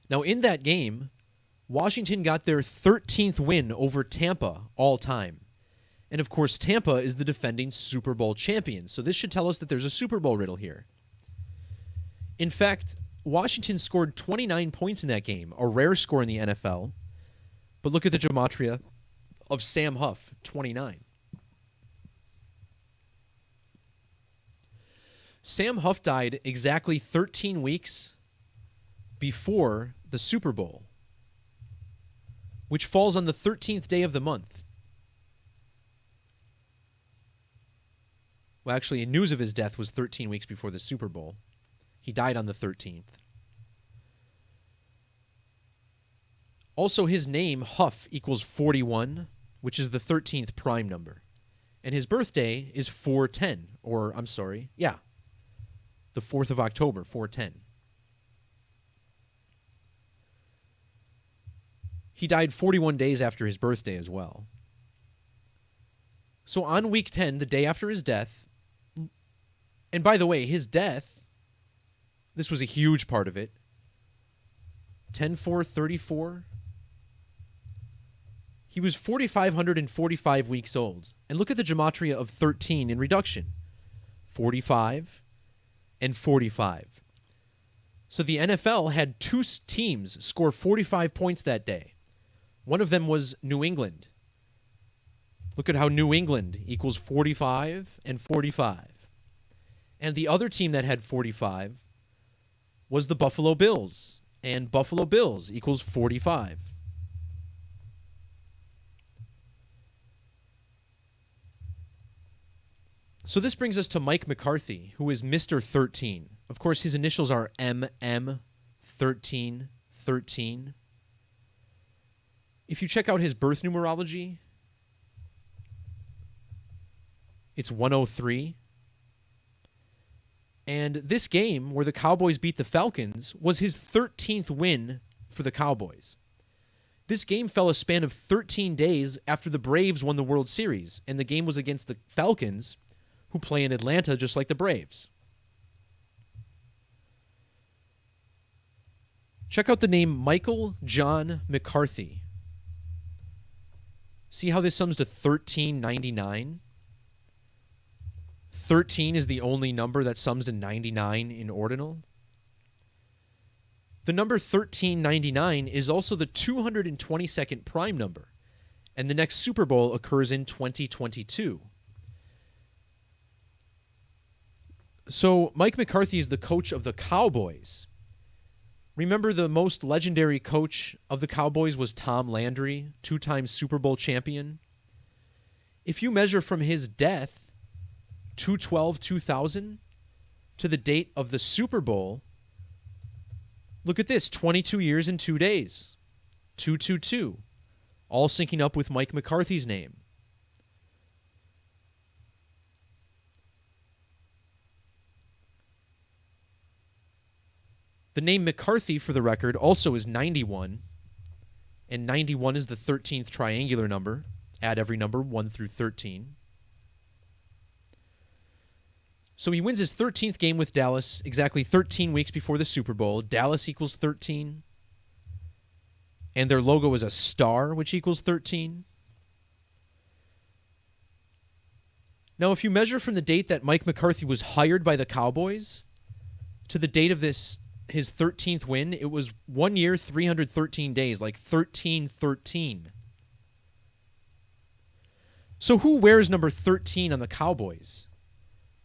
Now, in that game, Washington got their 13th win over Tampa all time. And, of course, Tampa is the defending Super Bowl champion, so this should tell us that there's a Super Bowl riddle here. In fact, Washington scored 29 points in that game, a rare score in the NFL. But look at the gematria of Sam Huff, 29. Sam Huff died exactly 13 weeks before the Super Bowl, which falls on the 13th day of the month. Well, actually, news of his death was 13 weeks before the Super Bowl. He died on the 13th. Also, his name, Huff, equals 41, which is the 13th prime number. And his birthday is 410, the 4th of October, 410. He died 41 days after his birthday as well. So on week 10, the day after his death, and by the way, his death, this was a huge part of it, 10/4/34. He was 4,545 weeks old. And look at the gematria of 13 in reduction. 45 and 45. So the NFL had two teams score 45 points that day. One of them was New England. Look at how New England equals 45 and 45. And the other team that had 45 was the Buffalo Bills. And Buffalo Bills equals 45. So this brings us to Mike McCarthy, who is Mr. 13. Of course, his initials are MM, 13, 13. If you check out his birth numerology, it's 103. And this game, where the Cowboys beat the Falcons, was his 13th win for the Cowboys. This game fell a span of 13 days after the Braves won the World Series, and the game was against the Falcons, who play in Atlanta just like the Braves. Check out the name Michael John McCarthy. See how this sums to 1399? 13 is the only number that sums to 99 in ordinal. The number 1399 is also the 222nd prime number, and the next Super Bowl occurs in 2022. So Mike McCarthy is the coach of the Cowboys. Remember, the most legendary coach of the Cowboys was Tom Landry, two-time Super Bowl champion. If you measure from his death, 2/12/2000, to the date of the Super Bowl, look at this, 22 years and 2 days, 222, all syncing up with Mike McCarthy's name. The name McCarthy, for the record, also is 91, and 91 is the 13th triangular number. Add every number 1 through 13. So he wins his 13th game with Dallas exactly 13 weeks before the Super Bowl. Dallas equals 13. And their logo is a star, which equals 13. Now, if you measure from the date that Mike McCarthy was hired by the Cowboys to the date of his 13th win, it was 1 year, 313 days, like 1313. So who wears number 13 on the Cowboys?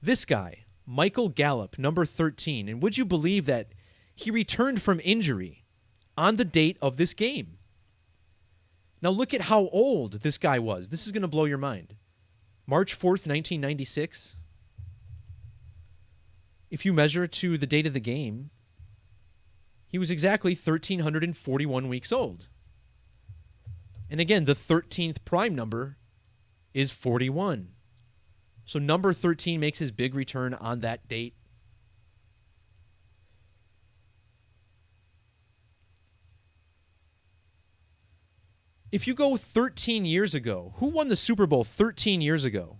This guy, Michael Gallup, number 13. And would you believe that he returned from injury on the date of this game? Now look at how old this guy was. This is going to blow your mind. March 4th, 1996. If you measure to the date of the game, he was exactly 1,341 weeks old. And again, the 13th prime number is 41. So number 13 makes his big return on that date. If you go 13 years ago, who won the Super Bowl 13 years ago?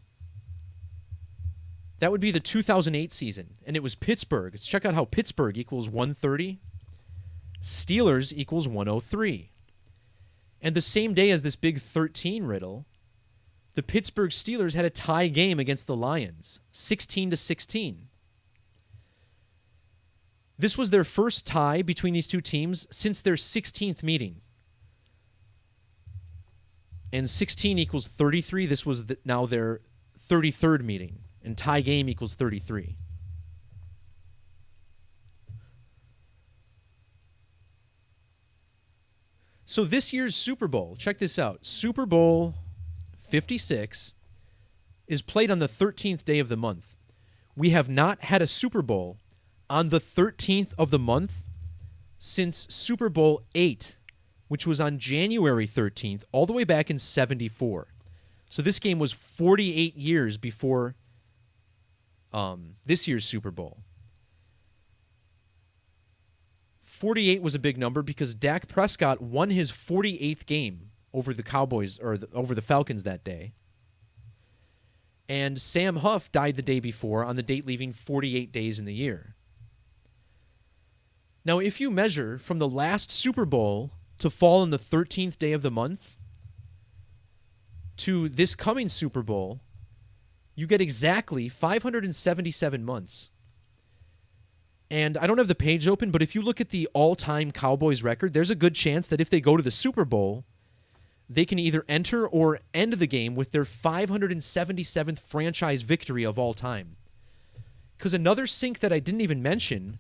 That would be the 2008 season, and it was Pittsburgh. Let's check out how Pittsburgh equals 130. Steelers equals 103. And the same day as this big 13 riddle, the Pittsburgh Steelers had a tie game against the Lions, 16-16. This was their first tie between these two teams since their 16th meeting. And 16 equals 33. This was now their 33rd meeting. And tie game equals 33. So this year's Super Bowl, check this out. Super Bowl 56 is played on the 13th day of the month. We have not had a Super Bowl on the 13th of the month since Super Bowl 8, which was on January 13th, all the way back in 74. So this game was 48 years before this year's Super Bowl. 48 was a big number because Dak Prescott won his 48th game over the Cowboys or over the Falcons that day. And Sam Huff died the day before on the date leaving 48 days in the year. Now, if you measure from the last Super Bowl to fall on the 13th day of the month to this coming Super Bowl, you get exactly 577 months. And I don't have the page open, but if you look at the all-time Cowboys record, there's a good chance that if they go to the Super Bowl, they can either enter or end the game with their 577th franchise victory of all time. Because another sync that I didn't even mention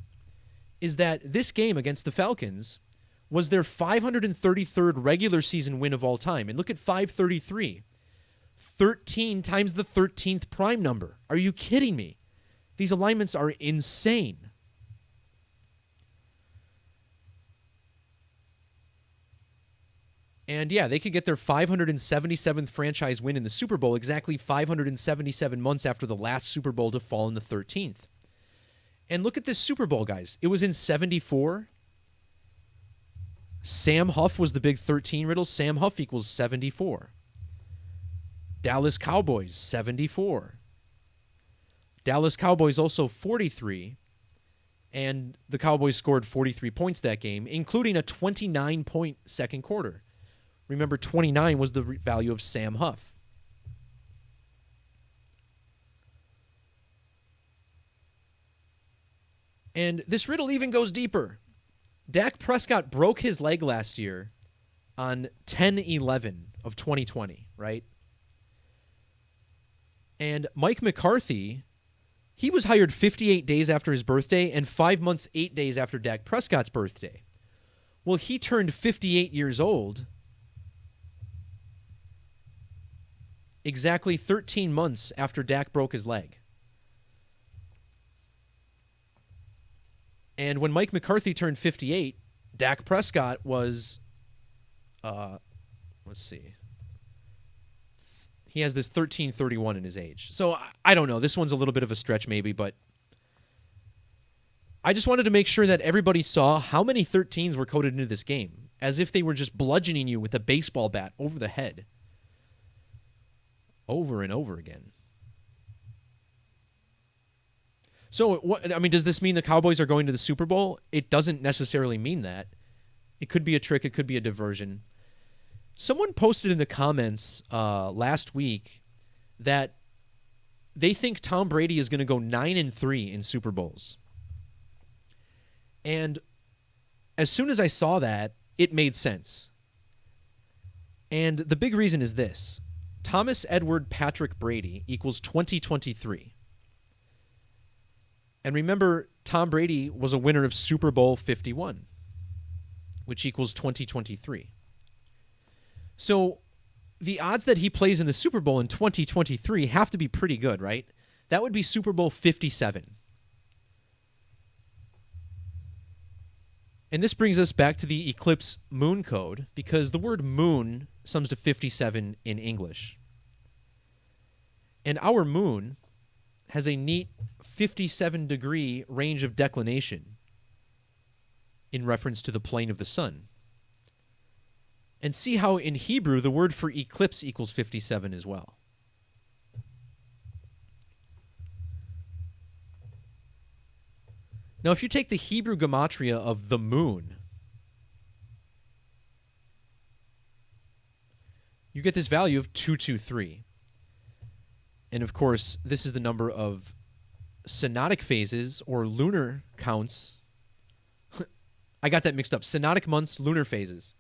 is that this game against the Falcons was their 533rd regular season win of all time. And look at 533. 13 times the 13th prime number. Are you kidding me? These alignments are insane. And yeah, they could get their 577th franchise win in the Super Bowl exactly 577 months after the last Super Bowl to fall in the 13th. And look at this Super Bowl, guys. It was in 74. Sam Huff was the big 13 riddle. Sam Huff equals 74. Dallas Cowboys, 74. Dallas Cowboys also 43. And the Cowboys scored 43 points that game, including a 29-point second quarter. Remember, 29 was the value of Sam Huff. And this riddle even goes deeper. Dak Prescott broke his leg last year on 10/11 of 2020, right? And Mike McCarthy, he was hired 58 days after his birthday and 5 months, 8 days after Dak Prescott's birthday. Well, he turned 58 years old exactly 13 months after Dak broke his leg. And when Mike McCarthy turned 58, Dak Prescott was, let's see. He has this 1331 in his age. So I don't know. This one's a little bit of a stretch maybe, but I just wanted to make sure that everybody saw how many 13s were coded into this game, as if they were just bludgeoning you with a baseball bat over the head. Over and over again. So, does this mean the Cowboys are going to the Super Bowl? It doesn't necessarily mean that. It could be a trick. It could be a diversion. Someone posted in the comments last week that they think Tom Brady is going to go 9-3 in Super Bowls. And as soon as I saw that, it made sense. And the big reason is this. Thomas Edward Patrick Brady equals 2023. And remember, Tom Brady was a winner of Super Bowl 51, which equals 2023. So the odds that he plays in the Super Bowl in 2023 have to be pretty good, right? That would be Super Bowl 57. And this brings us back to the Eclipse moon code, because the word moon sums to 57 in English. And our moon has a neat 57-degree range of declination in reference to the plane of the sun. And see how in Hebrew the word for eclipse equals 57 as well. Now, if you take the Hebrew Gematria of the moon, you get this value of 223. And of course, this is the number of synodic phases or lunar counts. I got that mixed up. Synodic months, lunar phases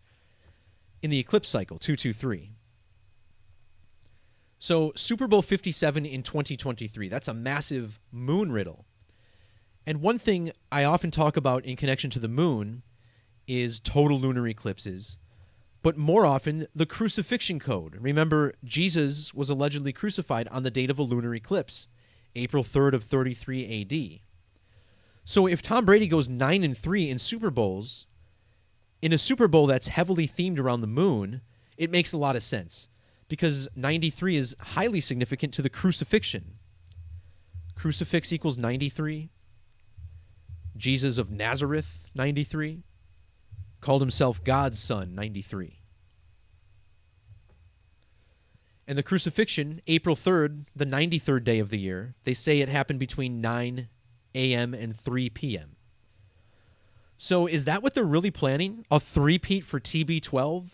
in the eclipse cycle, 223. So Super Bowl 57 in 2023, that's a massive moon riddle. And one thing I often talk about in connection to the moon is total lunar eclipses. but more often the crucifixion code. Remember, Jesus was allegedly crucified on the date of a lunar eclipse, April 3rd of 33 AD. So if Tom Brady goes 9-3 in Super Bowls, in a Super Bowl that's heavily themed around the moon, it makes a lot of sense because 93 is highly significant to the crucifixion. Crucifix equals 93. Jesus of Nazareth, 93. Called himself God's son, 93. And the crucifixion, April 3rd, the 93rd day of the year, they say it happened between 9 a.m. and 3 p.m. So is that what they're really planning? A three-peat for TB12?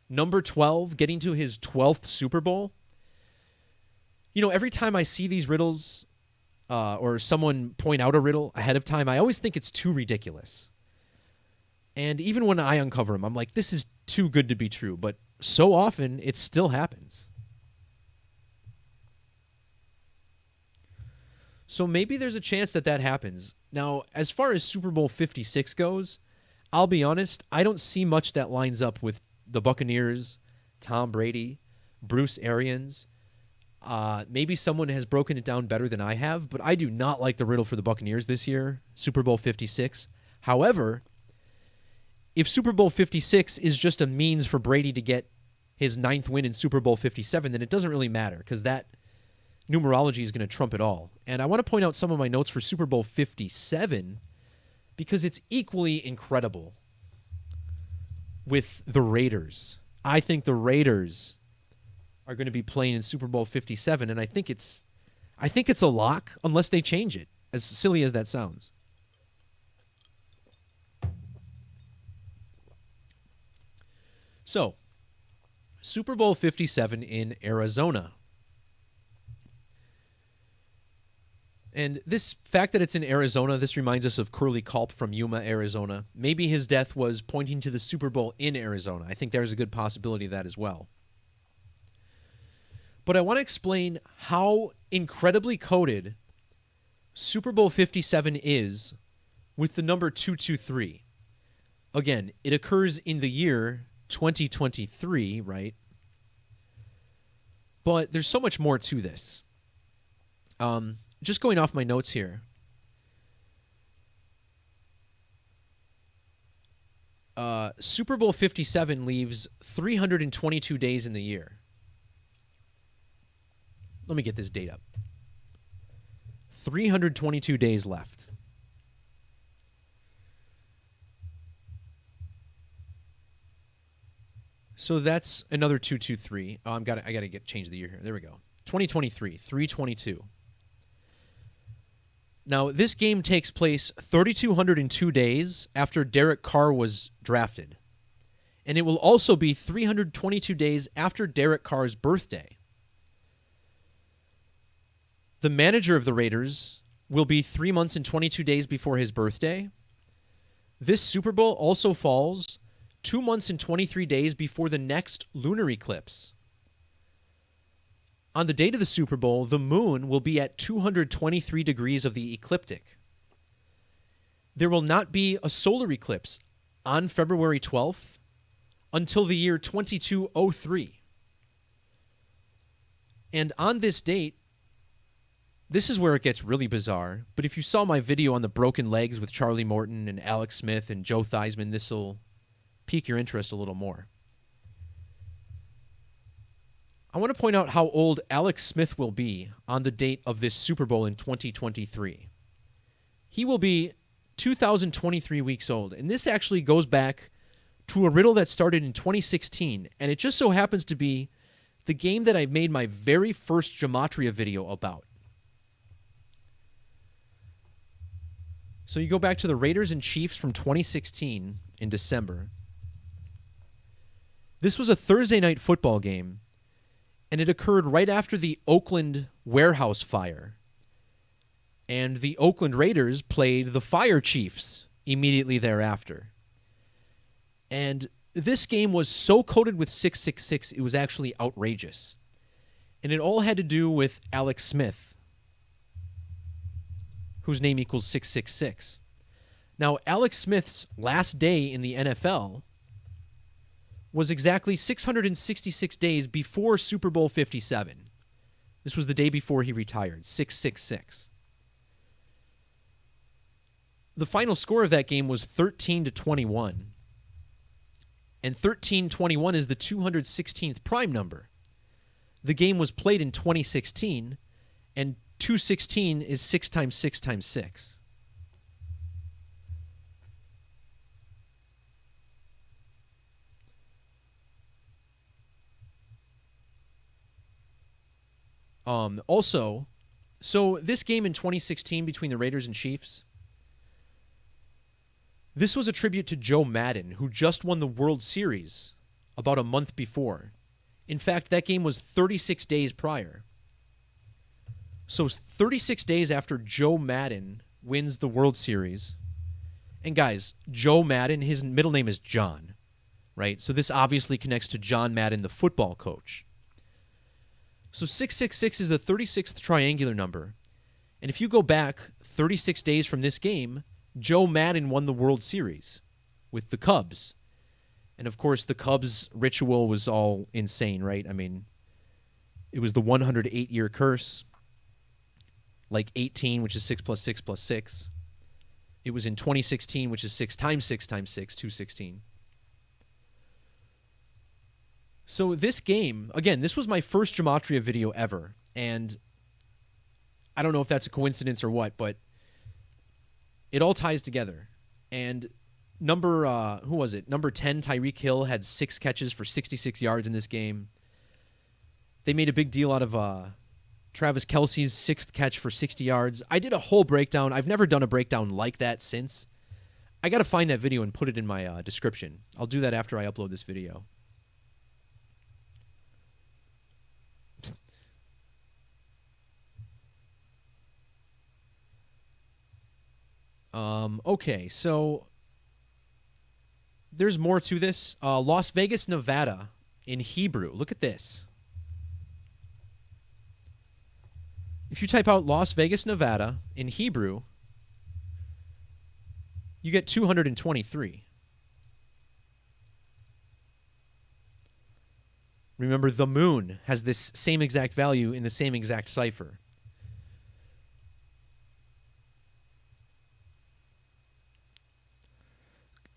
Number 12 getting to his 12th Super Bowl? You know, every time I see these riddles or someone point out a riddle ahead of time, I always think it's too ridiculous. And even when I uncover them, I'm like, this is too good to be true. But so often, it still happens. So maybe there's a chance that that happens. Now, as far as Super Bowl 56 goes, I'll be honest, I don't see much that lines up with the Buccaneers, Tom Brady, Bruce Arians. Maybe someone has broken it down better than I have, but I do not like the riddle for the Buccaneers this year, Super Bowl 56. However, if Super Bowl 56 is just a means for Brady to get his 9th win in Super Bowl 57, then it doesn't really matter because that numerology is going to trump it all. And I want to point out some of my notes for Super Bowl 57 because it's equally incredible with the Raiders. I think the Raiders are going to be playing in Super Bowl 57, and I think it's a lock unless they change it, as silly as that sounds. So, Super Bowl 57 in Arizona. And this fact that it's in Arizona, this reminds us of Curly Culp from Yuma, Arizona. Maybe his death was pointing to the Super Bowl in Arizona. I think there's a good possibility of that as well. But I want to explain how incredibly coded Super Bowl 57 is with the number 223. Again, it occurs in the year 2023, right? But there's so much more to this. Just going off my notes here. Super Bowl 57 leaves 322 days in the year. Let me get this date up. 322 days left. So that's another 223. Oh, I got to change the year here. There we go. 2023, 322. Now, this game takes place 3,202 days after Derek Carr was drafted. And it will also be 322 days after Derek Carr's birthday. The manager of the Raiders will be 3 months and 22 days before his birthday. This Super Bowl also falls 2 months and 23 days before the next lunar eclipse. On the date of the Super Bowl, the moon will be at 223 degrees of the ecliptic. There will not be a solar eclipse on February 12th until the year 2203. And on this date, this is where it gets really bizarre, but if you saw my video on the broken legs with Charlie Morton and Alex Smith and Joe Theismann, this will pique your interest a little more. I want to point out how old Alex Smith will be on the date of this Super Bowl in 2023. He will be 2,023 weeks old, and this actually goes back to a riddle that started in 2016, and it just so happens to be the game that I made my very first Gematria video about. So you go back to the Raiders and Chiefs from 2016 in December. This was a Thursday night football game, and it occurred right after the Oakland warehouse fire. And the Oakland Raiders played the Fire Chiefs immediately thereafter. And this game was so coated with 666, it was actually outrageous. And it all had to do with Alex Smith, whose name equals 666. Now, Alex Smith's last day in the NFL was exactly 666 days before Super Bowl 57. This was the day before he retired, 666. The final score of that game was 13-21. And 1321 is the 216th prime number. The game was played in 2016, and 216 is 6 times 6 times 6. Also, so this game in 2016 between the Raiders and Chiefs, this was a tribute to Joe Madden, who just won the World Series about a month before. In fact, that game was 36 days prior. So 36 days after Joe Madden wins the World Series, and guys, Joe Madden, his middle name is John, right? So this obviously connects to John Madden, the football coach. So 666 is the 36th triangular number. And if you go back 36 days from this game, Joe Madden won the World Series with the Cubs. And of course, the Cubs ritual was all insane, right? I mean, it was the 108-year curse, like 18, which is 6 plus 6 plus 6. It was in 2016, which is 6 times 6 times 6, 216. So this game, again, this was my first Gematria video ever, and I don't know if that's a coincidence or what, but it all ties together. And number 10, Tyreek Hill, had 6 catches for 66 yards in this game. They made a big deal out of Travis Kelce's 6th catch for 60 yards. I did a whole breakdown. I've never done a breakdown like that since. I got to find that video and put it in my description. I'll do that after I upload this video. Okay, so there's more to this. Las Vegas, Nevada in Hebrew. Look at this. If you type out Las Vegas, Nevada in Hebrew, you get 223. Remember, the moon has this same exact value in the same exact cipher.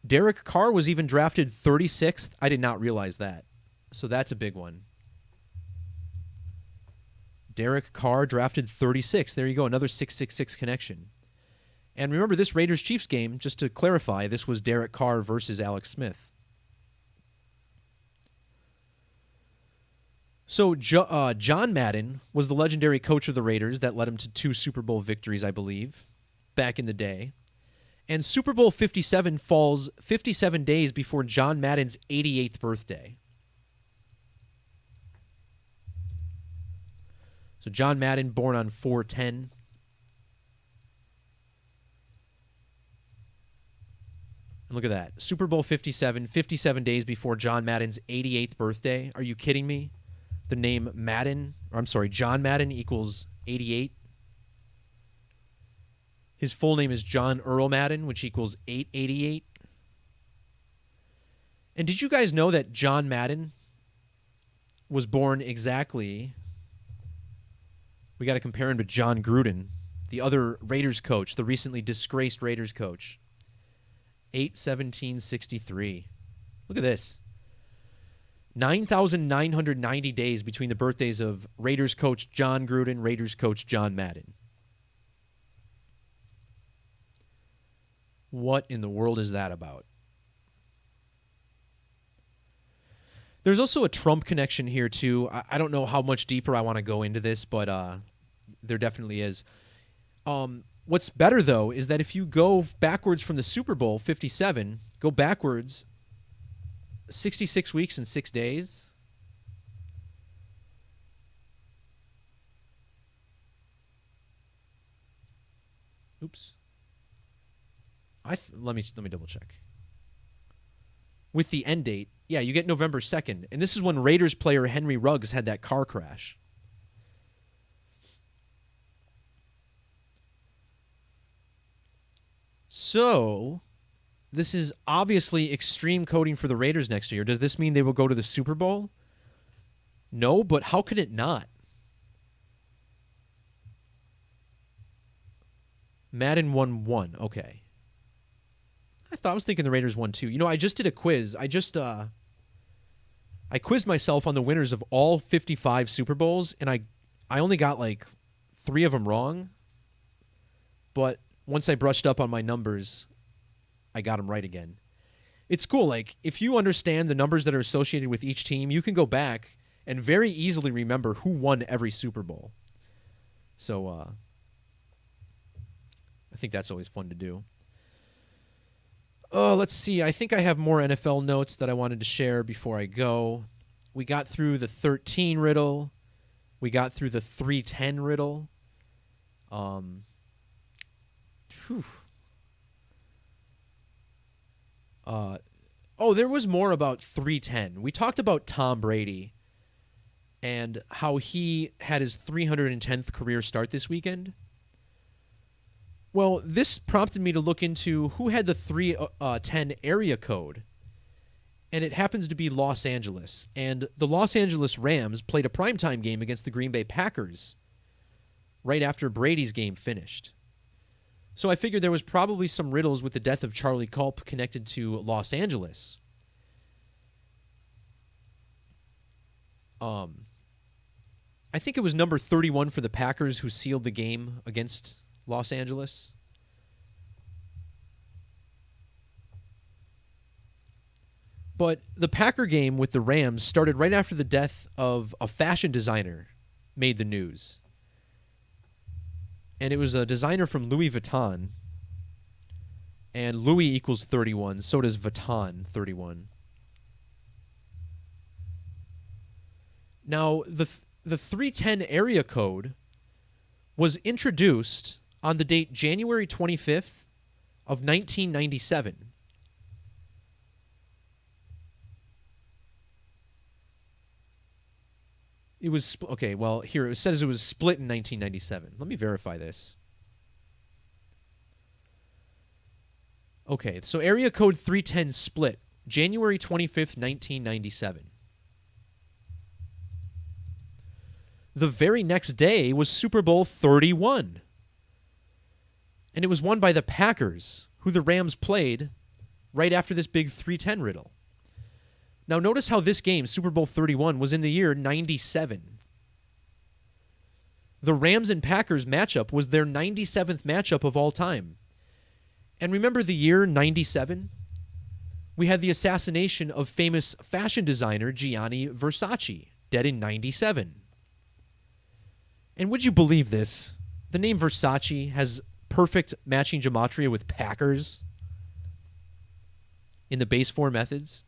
Derek Carr was even drafted 36th. I did not realize that. So that's a big one. Derek Carr drafted 36th. There you go, another 666 connection. And remember, this Raiders-Chiefs game, just to clarify, this was Derek Carr versus Alex Smith. So John Madden was the legendary coach of the Raiders that led him to 2 Super Bowl victories, I believe, back in the day. And Super Bowl 57 falls 57 days before John Madden's 88th birthday. So John Madden, born on 4/10. And look at that. Super Bowl 57, 57 days before John Madden's 88th birthday. Are you kidding me? The name Madden, or I'm sorry, John Madden equals 88. His full name is John Earl Madden, which equals 888. And did you guys know that John Madden was born exactly... We got to compare him to John Gruden, the other Raiders coach, the recently disgraced Raiders coach. 8/17/63. Look at this. 9,990 days between the birthdays of Raiders coach John Gruden, Raiders coach John Madden. What in the world is that about? There's also a Trump connection here, too. I don't know how much deeper I want to go into this, but there definitely is. What's better, though, is that if you go backwards from the Super Bowl, 57, go backwards 66 weeks and 6 days. Oops. Let me double check. With the end date, yeah, you get November 2nd. And this is when Raiders player Henry Ruggs had that car crash. So, this is obviously extreme coding for the Raiders next year. Does this mean they will go to the Super Bowl? No, but how could it not? Madden won 1. Okay. I was thinking the Raiders won 2. You know, I just did a quiz. I quizzed myself on the winners of all 55 Super Bowls, and I only got like 3 of them wrong. But once I brushed up on my numbers, I got them right again. It's cool. Like, if you understand the numbers that are associated with each team, you can go back and very easily remember who won every Super Bowl. So, I think that's always fun to do. Oh, let's see. I think I have more NFL notes that I wanted to share before I go. We got through the 13 riddle. We got through the 310 riddle. There was more about 310. We talked about Tom Brady and how he had his 310th career start this weekend. Well, this prompted me to look into who had the 310 area code, and it happens to be Los Angeles. And the Los Angeles Rams played a primetime game against the Green Bay Packers right after Brady's game finished. So I figured there was probably some riddles with the death of Charlie Culp connected to Los Angeles. I think it was number 31 for the Packers who sealed the game against Los Angeles. But the Packer game with the Rams started right after the death of a fashion designer made the news. And it was a designer from Louis Vuitton. And Louis equals 31, so does Vuitton 31. Now, the 310 area code was introduced on the date January 25th of 1997. It was, okay, well, here it says it was split in 1997. Let me verify this. Okay, so area code 310 split January 25th, 1997. The very next day was Super Bowl 31. And it was won by the Packers, who the Rams played right after this big 310 riddle. Now, notice how this game, Super Bowl 31, was in the year 97. The Rams and Packers matchup was their 97th matchup of all time. And remember the year 97? We had the assassination of famous fashion designer Gianni Versace, dead in 97. And would you believe this? The name Versace has perfect matching gematria with Packers in the base 4 methods.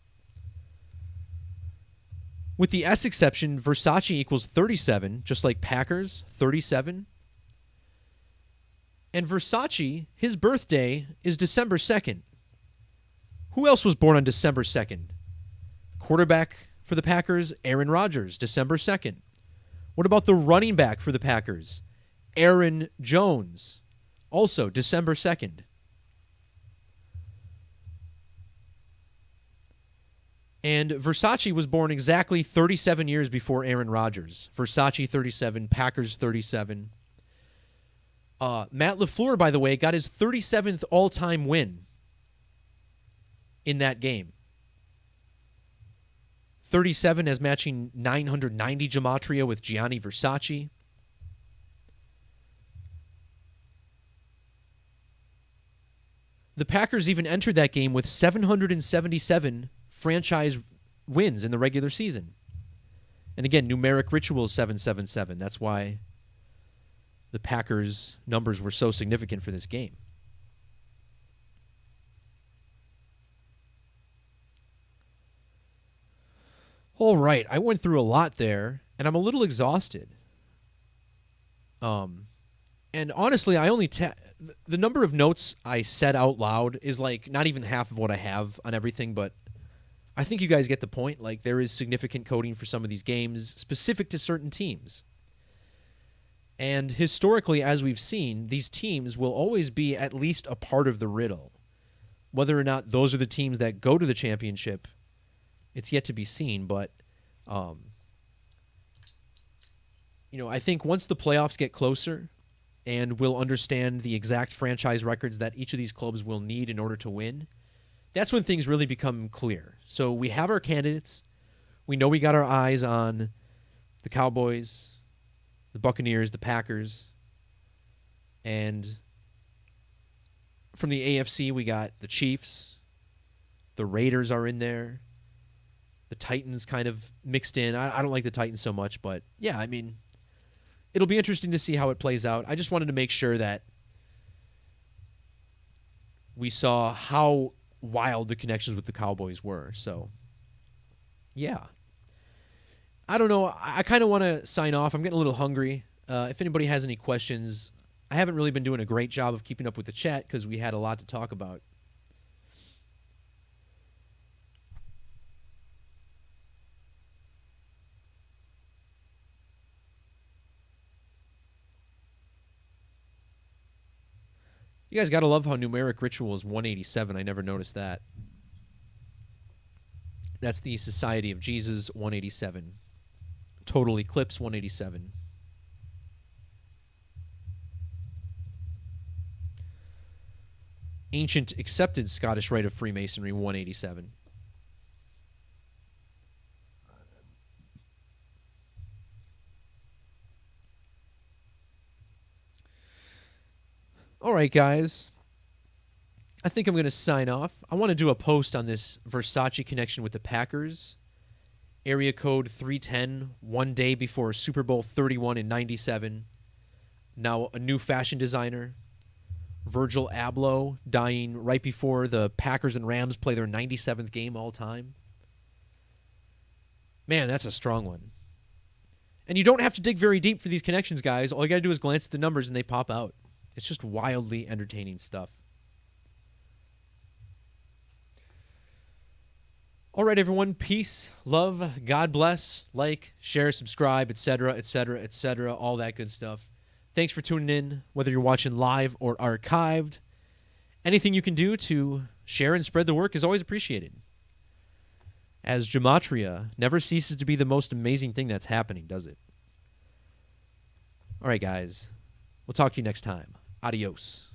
With the S exception, Versace equals 37, just like Packers, 37. And Versace, his birthday is December 2nd. Who else was born on December 2nd? Quarterback for the Packers, Aaron Rodgers, December 2nd. What about the running back for the Packers? Aaron Jones, also December 2nd. And Versace was born exactly 37 years before Aaron Rodgers. Versace 37, Packers 37. Matt LaFleur, by the way, got his 37th all-time win in that game. 37 as matching 990 gematria with Gianni Versace. The Packers even entered that game with 777 franchise wins in the regular season. And again, numeric ritual is 777. That's why the Packers' numbers were so significant for this game. All right, I went through a lot there, and I'm a little exhausted. And honestly, I only the number of notes I said out loud is like not even half of what I have on everything, but I think you guys get the point. Like, there is significant coding for some of these games specific to certain teams. And historically, as we've seen, these teams will always be at least a part of the riddle. Whether or not those are the teams that go to the championship, it's yet to be seen. But, I think once the playoffs get closer and we'll understand the exact franchise records that each of these clubs will need in order to win, that's when things really become clear. So we have our candidates. We know we got our eyes on the Cowboys, the Buccaneers, the Packers, and from the AFC, we got the Chiefs. The Raiders are in there. The Titans kind of mixed in. I don't like the Titans so much, but yeah, I mean, it'll be interesting to see how it plays out. I just wanted to make sure that we saw how wild the connections with the Cowboys were. So, yeah. I don't know. I kind of want to sign off. I'm getting a little hungry. If anybody has any questions, I haven't really been doing a great job of keeping up with the chat because we had a lot to talk about. You guys got to love how numeric ritual is 187. I never noticed that. That's the Society of Jesus 187. Total Eclipse 187. Ancient accepted Scottish Rite of Freemasonry 187. All right, guys. I think I'm going to sign off. I want to do a post on this Versace connection with the Packers. Area code 310, one day before Super Bowl 31 in 97. Now a new fashion designer. Virgil Abloh dying right before the Packers and Rams play their 97th game all time. Man, that's a strong one. And you don't have to dig very deep for these connections, guys. All you got to do is glance at the numbers and they pop out. It's just wildly entertaining stuff. All right, everyone. Peace, love, God bless, like, share, subscribe, etc., etc., etc., all that good stuff. Thanks for tuning in, whether you're watching live or archived. Anything you can do to share and spread the work is always appreciated, as Gematria never ceases to be the most amazing thing that's happening, does it? All right, guys. We'll talk to you next time. Adios.